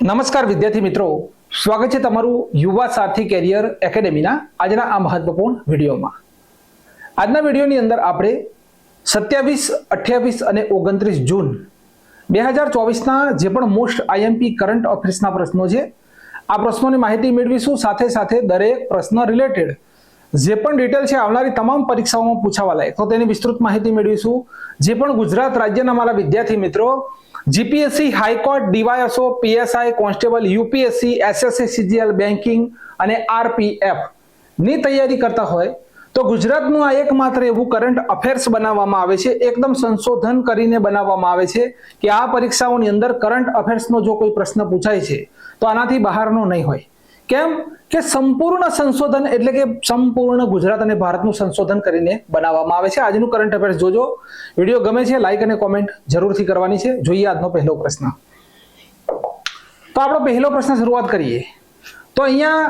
નમસ્કાર વિદ્યાર્થી મિત્રો, સ્વાગત છે તમારું યુવા સાથી કેરિયર એકેડેમીના આજના આ મહત્વપૂર્ણ વિડીયોમાં. આજના વિડીયોની અંદર આપણે 27, 28 અને 29 જૂન 2024ના જે પણ મોસ્ટ આઈએમપી કરંટ અફેર્સના પ્રશ્નો છે આ પ્રશ્નોની માહિતી મેળવીશું. સાથે સાથે દરેક પ્રશ્ન રિલેટેડ જે પણ ડિટેલ છે આવનારી તમામ પરીક્ષાઓમાં પૂછાવા લાયક તો તેની વિસ્તૃત માહિતી મેળવીશું. જે પણ ગુજરાત રાજ્યના મારા વિદ્યાર્થી મિત્રો GPSC, high court, DYSO, PSI, constable, UPSC, SSC, CGL, banking અને આરપીએફ ની તૈયારી કરતા હોય તો ગુજરાતનું આ એકમાત્ર એવું કરંટ અફેર્સ બનાવવામાં આવે છે, એકદમ સંશોધન કરીને બનાવવામાં આવે છે કે આ પરીક્ષાઓની અંદર કરંટ અફેર્સનો જો કોઈ પ્રશ્ન પૂછાય છે તો આનાથી બહારનો નહીં હોય. કેમ કે સંપૂર્ણ સંશોધન એટલે કે સંપૂર્ણ ગુજરાત અને ભારતનું સંશોધન કરીને બનાવવામાં આવે છે. આજનું કરંટ અફેર્સ જોજો. વિડીયો ગમે છે લાઈક અને કોમેન્ટ જરૂરથી કરવાની છે. જોઈએ આજનો પહેલો પ્રશ્ન. તો આપણો પહેલો પ્રશ્ન શરૂઆત કરીએ તો અહીંયા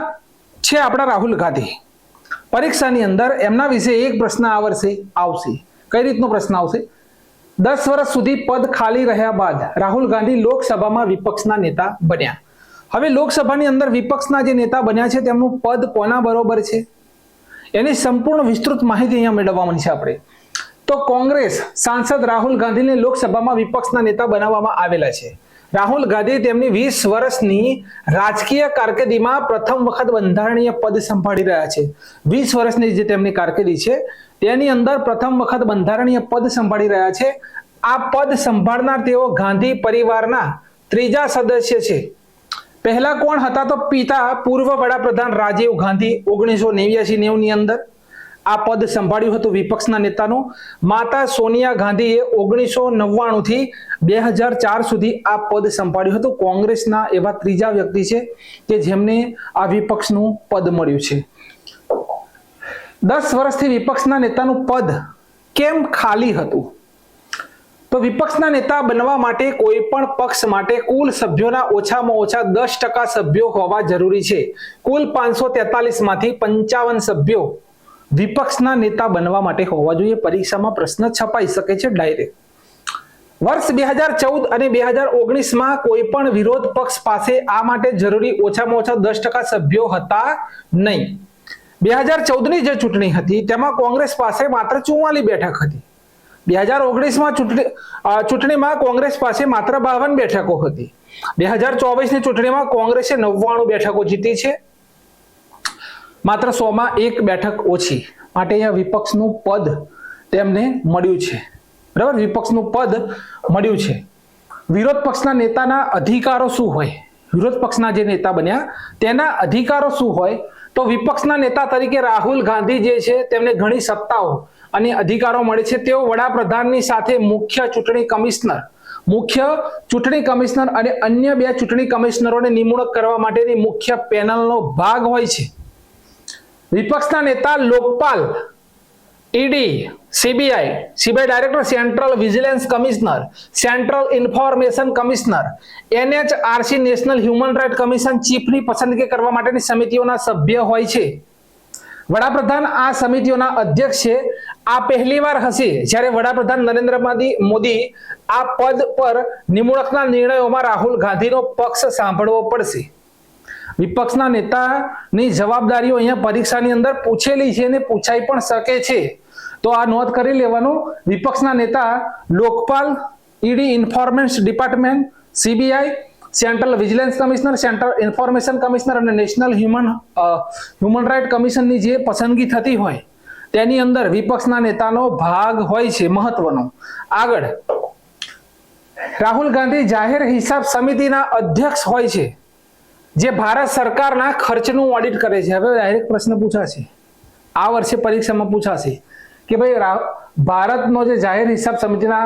છે આપણા રાહુલ ગાંધી. પરીક્ષાની અંદર એમના વિશે એક પ્રશ્ન આ વર્ષે આવશે. કઈ રીતનો પ્રશ્ન આવશે? 10 વર્ષ સુધી પદ ખાલી રહ્યા બાદ રાહુલ ગાંધી લોકસભામાં વિપક્ષના નેતા બન્યા. હવે લોકસભાની અંદર વિપક્ષના જે નેતા બન્યા છે તેમનું પદ કોના બરોબર છે એની સંપૂર્ણ વિસ્તૃત માહિતી અહીંયા મેળવવાની છે આપણે. તો કોંગ્રેસ સાંસદ રાહુલ ગાંધીને લોકસભામાં વિપક્ષના નેતા બનાવવામાં આવેલા છે. રાહુલ ગાંધી તેમની 20 વર્ષની રાજકીય કારકિર્દીમાં પ્રથમ વખત બંધારણીય પદ સંભાળી રહ્યા છે. 20 વર્ષની જે તેમની કારકિર્દી છે તેની અંદર પ્રથમ વખત બંધારણીય પદ સંભાળી રહ્યા છે. આ પદ સંભાળનાર તેઓ ગાંધી પરિવારના ત્રીજા સદસ્ય છે. પહેલા કોણ હતા? તો પિતા પૂર્વ વડાપ્રધાન રાજીવ ગાંધી 1989-90 ની અંદર આ પદ સંભાળ્યું હતું વિપક્ષના નેતાનું. માતા સોનિયા ગાંધીએ 1999 થી 2004 સુધી આ પદ સંભાળ્યું હતું. કોંગ્રેસના એવા ત્રીજા વ્યક્તિ છે કે જેમને આ વિપક્ષનું પદ મળ્યું છે. 10 વર્ષથી વિપક્ષના નેતાનું પદ કેમ ખાલી હતું? તો વિપક્ષના નેતા બનવા માટે કોઈ પણ પક્ષ માટે કુલ સભ્યોના ઓછામાં ઓછા 10% સભ્યો હોવા જરૂરી છે. કુલ 543 માંથી 55 સભ્યો વિપક્ષના નેતા બનવા માટે હોવા જોઈએ. પરીક્ષામાં પ્રશ્ન છપાઈ શકે છે ડાયરેક્ટ. વર્ષ 2014 અને 2019માં કોઈ પણ વિરોધ પક્ષ પાસે આ માટે જરૂરી ઓછામાં ઓછા 10% સભ્યો હતા નહીં. 2014ની જે ચૂંટણી હતી તેમાં કોંગ્રેસ પાસે માત્ર 44 બેઠક હતી. 2019માં ચૂંટણીમાં કોંગ્રેસ પાસે માત્ર 52 બેઠકો હતી. 2024ની ચૂંટણીમાં કોંગ્રેસે 99 બેઠકો જીતી છે, માત્ર 100માં 1 બેઠક ઓછી. માટે અહીંયા વિપક્ષનું પદ તેમને મળ્યું છે. બરાબર, વિપક્ષનું પદ મળ્યું છે. વિરોધ પક્ષના નેતાના અધિકારો શું હોય? વિરોધ પક્ષના જે નેતા બન્યા તેના અધિકારો શું હોય? તો વિપક્ષના નેતા તરીકે રાહુલ ગાંધી જે છે તેમને ઘણી સત્તાઓ અને અધિકારો મળે છે. તેઓ વડાપ્રધાનની સાથે મુખ્ય ચૂંટણી કમિશનર અને અન્ય 2 ચૂંટણી કમિશનરોને નિમણૂક કરવા માટેની મુખ્ય પેનલનો ભાગ હોય છે. વિપક્ષના નેતા Lokpal, ED, CBI director, central vigilance commissioner, central information commissioner, NHRC national human right commission ચીફની પસંદગી કરવા માટેની સમિતિઓના સભ્ય હોય છે. વડાપ્રધાન આ સમિતિઓના અધ્યક્ષ છે. આ પહેલીવાર હશે જ્યારે વડાપ્રધાન નરેન્દ્ર મોદી આ પદ પર નિમણૂકના નિર્ણયોમાં રાહુલ ગાંધીનો પક્ષ સાંભળવો પડશે. વિપક્ષના નેતાની જવાબદારીઓ અહીંયા પરીક્ષાની અંદર પૂછેલી છે અને પૂછાઈ પણ શકે છે. તો આ નોંધ કરી લેવાનું. વિપક્ષના નેતા Lokpal, ED, information department, CBI, central vigilance commissioner, central information commissioner અને નેશનલ હ્યુમન રાઇટ કમિશનની જે પસંદગી થતી હોય તેની અંદર વિપક્ષના નેતાનો ભાગ હોય છે મહત્વનો. આગળ રાહુલ ગાંધી જાહેર હિસાબ સમિતિના અધ્યક્ષ હોય છે જે ભારત સરકારના ખર્ચનું ઓડિટ કરે છે. હવે ડાયરેક્ટ પ્રશ્ન પૂછાશે, આ વર્ષે પરીક્ષામાં પૂછાશે કે ભાઈ ભારતનો જે જાહેર હિસાબ સમિતિના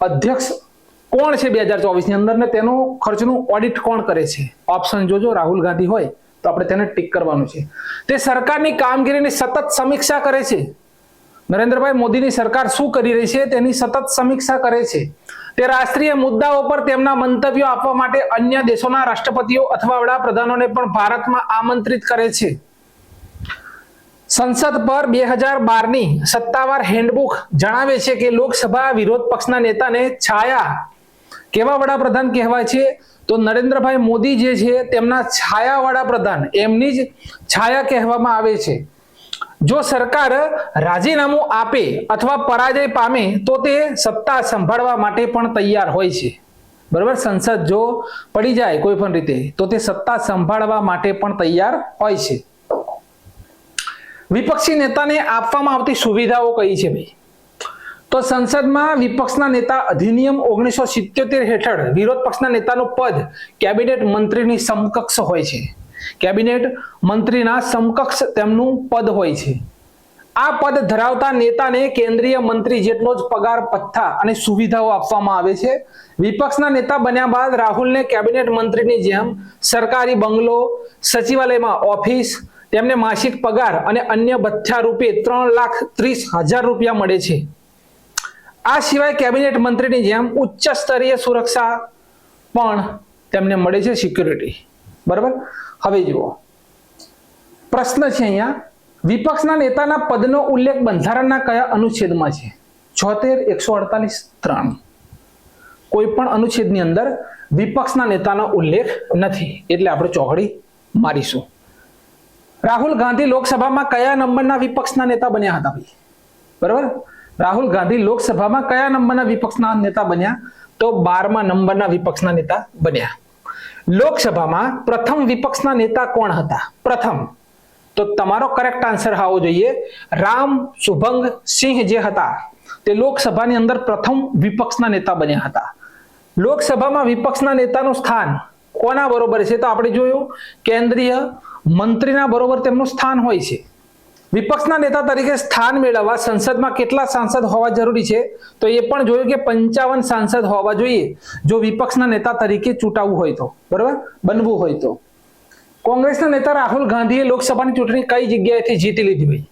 અધ્યક્ષ કોણ છે 2024ની અંદર ને તેનું ખર્ચનું ઓડિટ કોણ કરે છે? ઓપ્શન જોજો. રાહુલ ગાંધી હોય તો આપણે તેને ટિક કરવાનું છે. તે સરકારની કામગીરીની સતત સમીક્ષા કરે છે. નરેન્દ્રભાઈ મોદીની સરકાર શું કરી રહી છે તેની સતત સમીક્ષા કરે છે. તે રાષ્ટ્રીય મુદ્દાઓ પર તેમના મંતવ્યો આપવા માટે અન્ય દેશોના રાષ્ટ્રપતિઓ અથવા વડાપ્રધાનોને પણ ભારતમાં આમંત્રિત કરે છે. સંસદ પર 2012ની સત્તાવાર હેન્ડબુક જણાવે છે કે લોકસભા વિરોધ પક્ષના નેતાને છાયા કેવા વડાપ્રધાન કહેવાય છે? તો નરેન્દ્રભાઈ મોદી જે છે તેમના છાયા વડાપ્રધાન, એમની જ છાયા કહેવામાં આવે છે. જો સરકાર રાજીનામું આપે અથવા પરાજય પામે તો તે સત્તા સંભાળવા માટે પણ તૈયાર હોય છે. બરાબર, સંસદ જો પડી જાય કોઈ પણ રીતે તો તે સત્તા સંભાળવા માટે પણ તૈયાર હોય છે. વિપક્ષી નેતાને આપવામાં આવતી સુવિધાઓ કઈ છે ભાઈ? તો સંસદમાં વિપક્ષના નેતા અધિનિયમ 1977 હેઠળ વિરોધ પક્ષના નેતાનું પદ કેબિનેટ મંત્રીની સમકક્ષ હોય છે. કેબિનેટ મંત્રીના સમકક્ષ તેમનું પદ હોય છે. આ પદ ધરાવતા નેતાને કેન્દ્રીય મંત્રી જેટલો જ પગાર, ભથ્થા અને સુવિધાઓ આપવામાં આવે છે. વિપક્ષના નેતા બન્યા બાદ રાહુલને કેબિનેટ મંત્રીની જેમ સરકારી બંગલો, સચિવાલયમાં ઓફિસ, તેમને માસિક પગાર અને અન્ય ભથ્થા રૂપે 3,30,000 રૂપિયા મળે છે. આ સિવાય કેબિનેટ મંત્રીની જેમ ઉચ્ચ સ્તરીય સુરક્ષા પણ તેમને મળે છે, સિક્યુરિટી. બરાબર, હવે જુઓ પ્રશ્ન છે અહીંયા, વિપક્ષના નેતાના પદનો ઉલ્લેખ બંધારણના કયા અનુચ્છેદમાં છે? 76, 148, 3. કોઈ પણ અનુચ્છેદની અંદર વિપક્ષના નેતાનો ઉલ્લેખ નથી, એટલે આપણે ચોકડી મારીશું. રાહુલ ગાંધી લોકસભામાં કયા નંબરના વિપક્ષના નેતા બન્યા હતા ભાઈ? બરાબર, રાહુલ ગાંધી લોકસભામાં કયા નંબરના વિપક્ષના નેતા બન્યા? તો 12મા નંબરના વિપક્ષના નેતા બન્યા. લોકસભામાં પ્રથમ વિપક્ષના નેતા કોણ હતા? પ્રથમ, તો તમારો કરેક્ટ આન્સર આવવો જોઈએ રામ શુભંગ સિંહ જે હતા તે લોકસભાની અંદર પ્રથમ વિપક્ષના નેતા બન્યા હતા. લોકસભામાં વિપક્ષના નેતાનું સ્થાન કોના બરોબર છે? તો આપણે જોયું કેન્દ્રીય મંત્રીના બરોબર તેમનું સ્થાન હોય છે. વિપક્ષના નેતા તરીકે સ્થાન મેળવવા સંસદમાં કેટલા સાંસદ હોવા જરૂરી છે? તો એ પણ જોયું કે 55 સાંસદ હોવા જોઈએ જો વિપક્ષના નેતા તરીકે ચૂંટાવવું હોય તો. બરાબર, બનવું હોય તો. કોંગ્રેસના નેતા રાહુલ ગાંધીએ લોકસભાની ચૂંટણી કઈ જગ્યાએથી જીતી લીધી ભાઈ?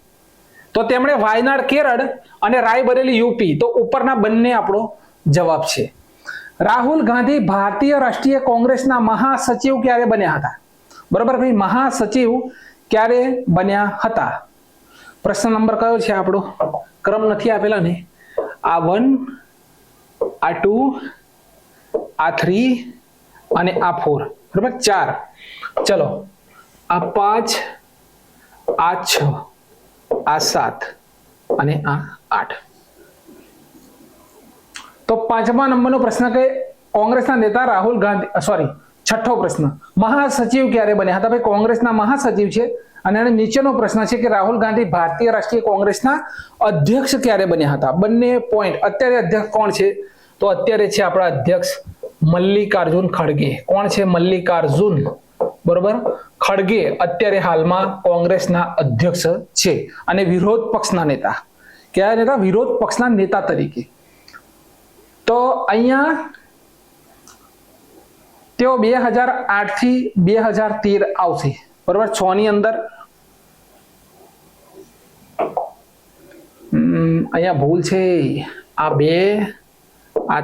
તો તેમણે વાયનાડ કેરળ અને રાયબરેલી યુપી. તો ઉપરના બંને આપણો જવાબ છે. રાહુલ ગાંધી ભારતીય રાષ્ટ્રીય કોંગ્રેસના મહાસચિવ ક્યારે બન્યા હતા? બરાબર ભાઈ, મહાસચિવ ક્યારે બન્યા હતા? પ્રશ્ન નંબર કયો છે આપણો? ક્રમ નથી આપેલા ને. આ 1, આ 2, આ 3 અને આ 4. બરાબર, 4. ચલો, આ 5, આ 6, આ 7 અને આ 8. તો 5મા નંબરનો પ્રશ્ન કે કોંગ્રેસના નેતા રાહુલ ગાંધી, સોરી, 6થો પ્રશ્ન, મહાસચિવ ક્યારે બન્યા હતા? ભાઈ કોંગ્રેસના મહાસચિવ છે. અને નીચેનો પ્રશ્ન છે કે રાહુલ ગાંધી ભારતીય રાષ્ટ્રીય કોંગ્રેસના અધ્યક્ષ ક્યારે બન્યા હતા? બંને પોઈન્ટ. અત્યારે અધ્યક્ષ કોણ છે? તો અત્યારે છે આપણા અધ્યક્ષ મલ્લિકાર્જુન ખડગે. કોણ છે? મલ્લિકાર્જુન, બરોબર, ખડગે અત્યારે હાલમાં કોંગ્રેસના અધ્યક્ષ છે અને વિરોધ પક્ષના નેતા. કયા નેતા? વિરોધ પક્ષના નેતા તરીકે. તો અહીંયા તેઓ 2008 થી 2013 આવશે. બરોબર, 6 ની અંદર અહીંયા ભૂલ છે. આ 2, આ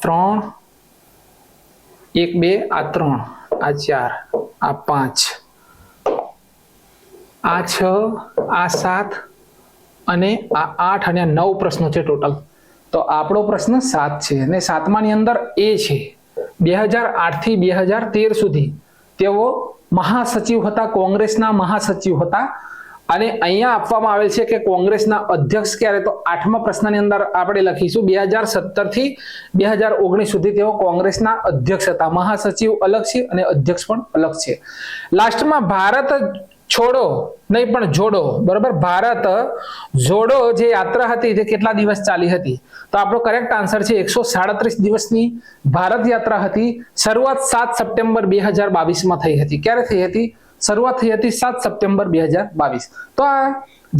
3, 1, 2, આ 3, આ 4, આ 5, આ 6, આ 7 અને આ 8 અને 9 પ્રશ્નો છે ટોટલ. તો આપણો પ્રશ્ન 7 છે અને 7માની અંદર એ છે 2008 થી 2013 સુધી તેઓ મહાસચિવ હતા, કોંગ્રેસના મહાસચિવ હતા. અને અહીંયા આપવામાં આવેલ છે કે કોંગ્રેસના અધ્યક્ષ ક્યારે? તો 8મા પ્રશ્નની અંદર આપણે લખીશું 2017 થી 2019 સુધી તેઓ કોંગ્રેસના અધ્યક્ષ હતા. મહાસચિવ અલગ છે અને અધ્યક્ષ પણ અલગ છે. લાસ્ટમાં ભારત છોડો નહીં પણ જોડો, બરોબર, ભારત જોડો જે યાત્રા હતી તે કેટલા દિવસ ચાલી હતી? તો આપણો કરેક્ટ આન્સર છે 137 દિવસની ભારત યાત્રા હતી. શરૂઆત 7 સપ્ટેમ્બર 2022 થઈ હતી. ક્યારે થઈ હતી? શરૂઆત થઈ હતી 7 સપ્ટેમ્બર 2022. તો આ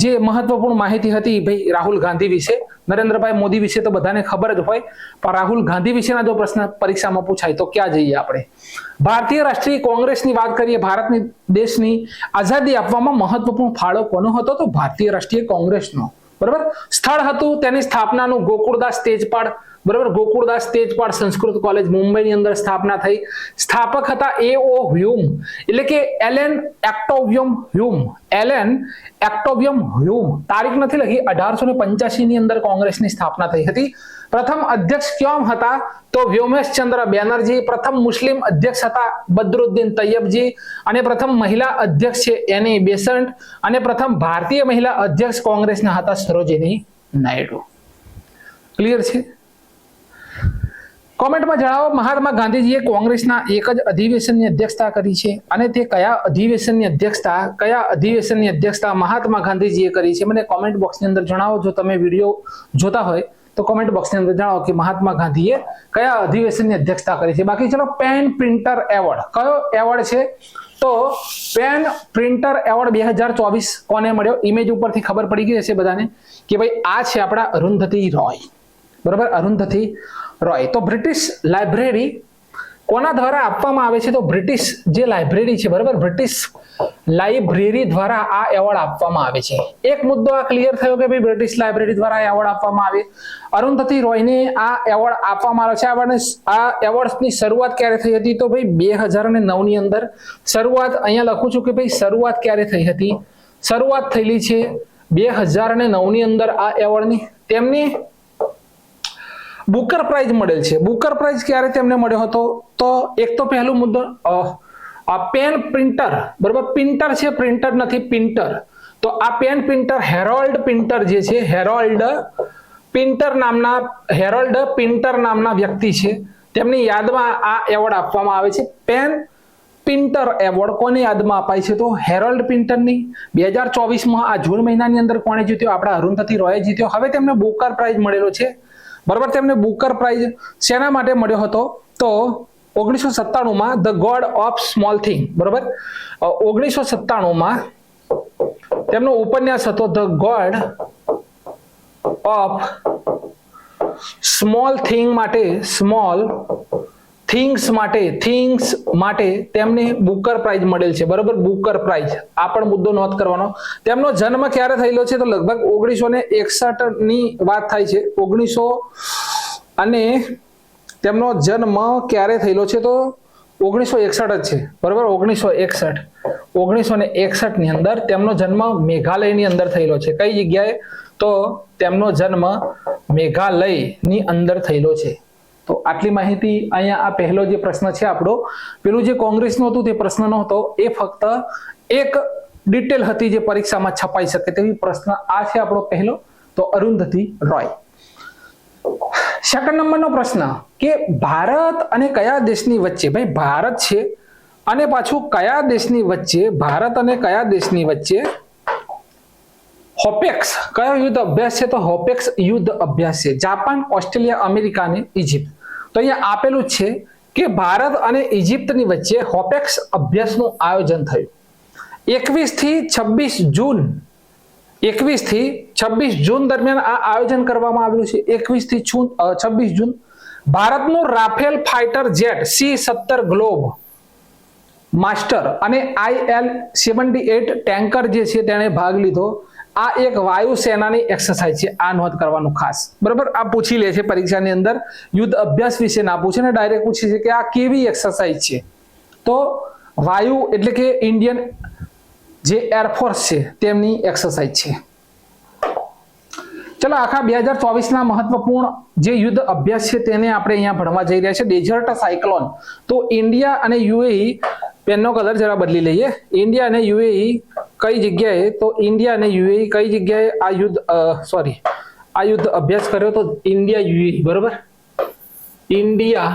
જે મહત્વપૂર્ણ માહિતી હતી ભાઈ રાહુલ ગાંધી વિશે. નરેન્દ્રભાઈ મોદી વિશે તો બધાને ખબર જ હોય, પણ રાહુલ ગાંધી વિશેના જો પ્રશ્ન પરીક્ષામાં પૂછાય તો ક્યાં જઈએ આપણે? ભારતીય રાષ્ટ્રીય કોંગ્રેસની વાત કરીએ. ભારતની દેશની આઝાદી આપવામાં મહત્વપૂર્ણ ફાળો કોનો હતો? તો ભારતીય રાષ્ટ્રીય કોંગ્રેસનો. બરાબર, સ્થળ હતું તેની સ્થાપનાનું ગોકુળદાસ તેજપાલ બરાબર, ગોકુળદાસ તેજપાલ સંસ્કૃત કોલેજ મુંબઈની અંદર સ્થાપના થઈ. સ્થાપક હતા A.O. હ્યુમ, એટલે કે એલેન એક્ટોવિયમ હ્યુમ. એલેન એક્ટોવિયમ હ્યુમ. તારીખ નથી લખી. 1885 ની અંદર કોંગ્રેસની સ્થાપના થઈ હતી. પ્રથમ અધ્યક્ષ ક્યોમ હતા? તો વ્યોમેશચંદ્ર બેનર્જી. પ્રથમ મુસ્લિમ અધ્યક્ષ હતા બદરુદ્દીન તૈયબજી. અને પ્રથમ મહિલા અધ્યક્ષ છે એની બેસન્ટ. અને પ્રથમ ભારતીય મહિલા અધ્યક્ષ કોંગ્રેસના હતા સરોજિની નાયડુ. ક્લિયર છે? કોમેન્ટમાં જણાવો, મહાત્મા ગાંધીજીએ કોંગ્રેસના એક જ અધિવેશનની અધ્યક્ષતા કરી છે અને તે કયા અધિવેશનની અધ્યક્ષતા મહાત્મા ગાંધીજીએ કરી છે? મને કોમેન્ટ બોક્સની અંદર જણાવો. જો તમે વિડીયો જોતા હોય તો કોમેન્ટ બોક્સની અંદર જણાવો કે મહાત્મા ગાંધીએ કયા અધિવેશનની અધ્યક્ષતા કરી છે. બાકી ચલો, પેન પ્રિન્ટર એવોર્ડ કયો એવોર્ડ છે? તો પેન પ્રિન્ટર એવોર્ડ 2024 કોને મળ્યો? ઇમેજ ઉપરથી ખબર પડી ગઈ હશે બધાને કે ભાઈ આ છે આપણા અરુંધતી રોય. બરાબર, અરુંધતી રોય. તો બ્રિટિશ લાઇબ્રેરી કોના દ્વારા આપવામાં આવે છે? તો બ્રિટિશ જે લાઇબ્રેરી છે, બરાબર, બ્રિટિશ લાઇબ્રેરી દ્વારા આ એવોર્ડ આપવામાં આવે છે. એક મુદ્દો આ ક્લિયર થયો કે ભાઈ બ્રિટિશ લાઇબ્રેરી દ્વારા આ એવોર્ડ આપવામાં આવે. અરુંધતી રોયને આ એવોર્ડ આપવામાં આવે છે. આ એવોર્ડની શરૂઆત ક્યારે થઈ હતી? તો ભાઈ 2009 ની અંદર શરૂઆત. અહીંયા લખું છું કે ભાઈ શરૂઆત ક્યારે થઈ હતી? શરૂઆત થયેલી છે 2009 ની અંદર આ એવોર્ડની. તેમની બુકર પ્રાઇઝ મળેલ છે. બુકર પ્રાઇઝ ક્યારે તેમને મળ્યો હતો? તો એક તો પહેલો મુદ્દો પેન પ્રિન્ટર, બરાબર, પ્રિન્ટર છે, પ્રિન્ટર નથી, પ્રિન્ટર. તો આ પેન પ્રિન્ટર હેરોલ્ડ પિન્ટર જે છે, હેરોલ્ડ પિન્ટર નામના વ્યક્તિ છે. તેમની યાદમાં આ એવોર્ડ આપવામાં આવે છે. પેન પિન્ટર એવોર્ડ કોની યાદમાં અપાય છે? તો હેરોલ્ડ પિન્ટરની. 2024માં આ જૂન મહિનાની અંદર કોણે જીત્યો? આપણા અરુંધતી રોયે જીત્યો. હવે તેમને બુકર પ્રાઇઝ મળેલો છે. બરાબર, તેમને બુકર પ્રાઇઝ શેના માટે મળ્યો હતો? તો 1997માં the god of small thing. બરાબર, 1997માં તેમનો ઉપન્યાસ હતો the god of small thing માટે, સ્મોલ થિંગ્સ માટે તેમને બુકર પ્રાઇઝ મળેલ છે. બરાબર, બુકર પ્રાઇઝ. આ પણ મુદ્દો નોંધ કરવાનો. તેમનો જન્મ ક્યારે થયેલો છે? તો લગભગ 1961 ની વાત થાય છે. 1900 અને તેમનો જન્મ ક્યારે થયેલો છે? તો 1961 જ છે. બરાબર, 1961 ની અંદર તેમનો જન્મ મેઘાલયની અંદર થયેલો છે. કઈ જગ્યાએ? તો તેમનો જન્મ મેઘાલયની અંદર થયેલો છે. તો આટલી માહિતી. અહીંયા આ પહેલો જે પ્રશ્ન છે આપણો, પેલું જે કોંગ્રેસનું હતું તે પ્રશ્ન નહોતો, એ ફક્ત એક ડિટેલ હતી જે પરીક્ષામાં છપાઈ શકે તેવી પ્રશ્ન. આ છે આપણો પહેલો, તો અરુંધતી રોય. સેકન્ડ નંબરનો પ્રશ્ન કે ભારત અને કયા દેશની વચ્ચે, ભાઈ ભારત છે અને પાછું કયા દેશની વચ્ચે, ભારત અને કયા દેશની વચ્ચે હોપેક્સ કયો યુદ્ધ અભ્યાસ છે? તો હોપેક્સ યુદ્ધ અભ્યાસ છે. જાપાન, ઓસ્ટ્રેલિયા, અમેરિકા અને ઇજિપ્ત. તો અહીંયા આપેલું છે કે ભારત અને ઇજિપ્તની વચ્ચે હોપેક્સ અભ્યાસનું આયોજન થયું 21 થી 26 જૂન દરમિયાન આ આયોજન કરવામાં આવ્યું છે. 21 થી 26 જૂન. ભારતનું Rafale fighter jet C-17 globe master અને IL-78 ટેન્કર જે છે તેણે ભાગ લીધો. આ એક વાયુસેનાની એક્સરસાઇઝ છે. આ નોંધ કરવાનું ખાસ. બરાબર, આ પૂછી લે છે પરીક્ષાની અંદર. યુદ્ધ અભ્યાસ વિશે ના પૂછે ને, ડાયરેક્ટ પૂછે છે કે આ કેવી એક્સરસાઇઝ છે? તો વાયુ એટલે કે ઇન્ડિયન જે એરફોર્સ છે તેમની એક્સરસાઇઝ છે. ચલો, આખા 2024ના મહત્વપૂર્ણ જે યુદ્ધ અભ્યાસ છે તેને આપણે અહીંયા ભણવા જઈ રહ્યા છે. Desert cyclone. તો ઇન્ડિયા અને યુએઈ, પેનનો કલર જરા બદલી લઈએ. ઇન્ડિયા અને યુએઈ કઈ જગ્યાએ? તો ઇન્ડિયા અને યુએઈ કઈ જગ્યાએ આ યુદ્ધ અભ્યાસ કર્યો? તો ઇન્ડિયા યુએઈ. બરોબર, ઇન્ડિયા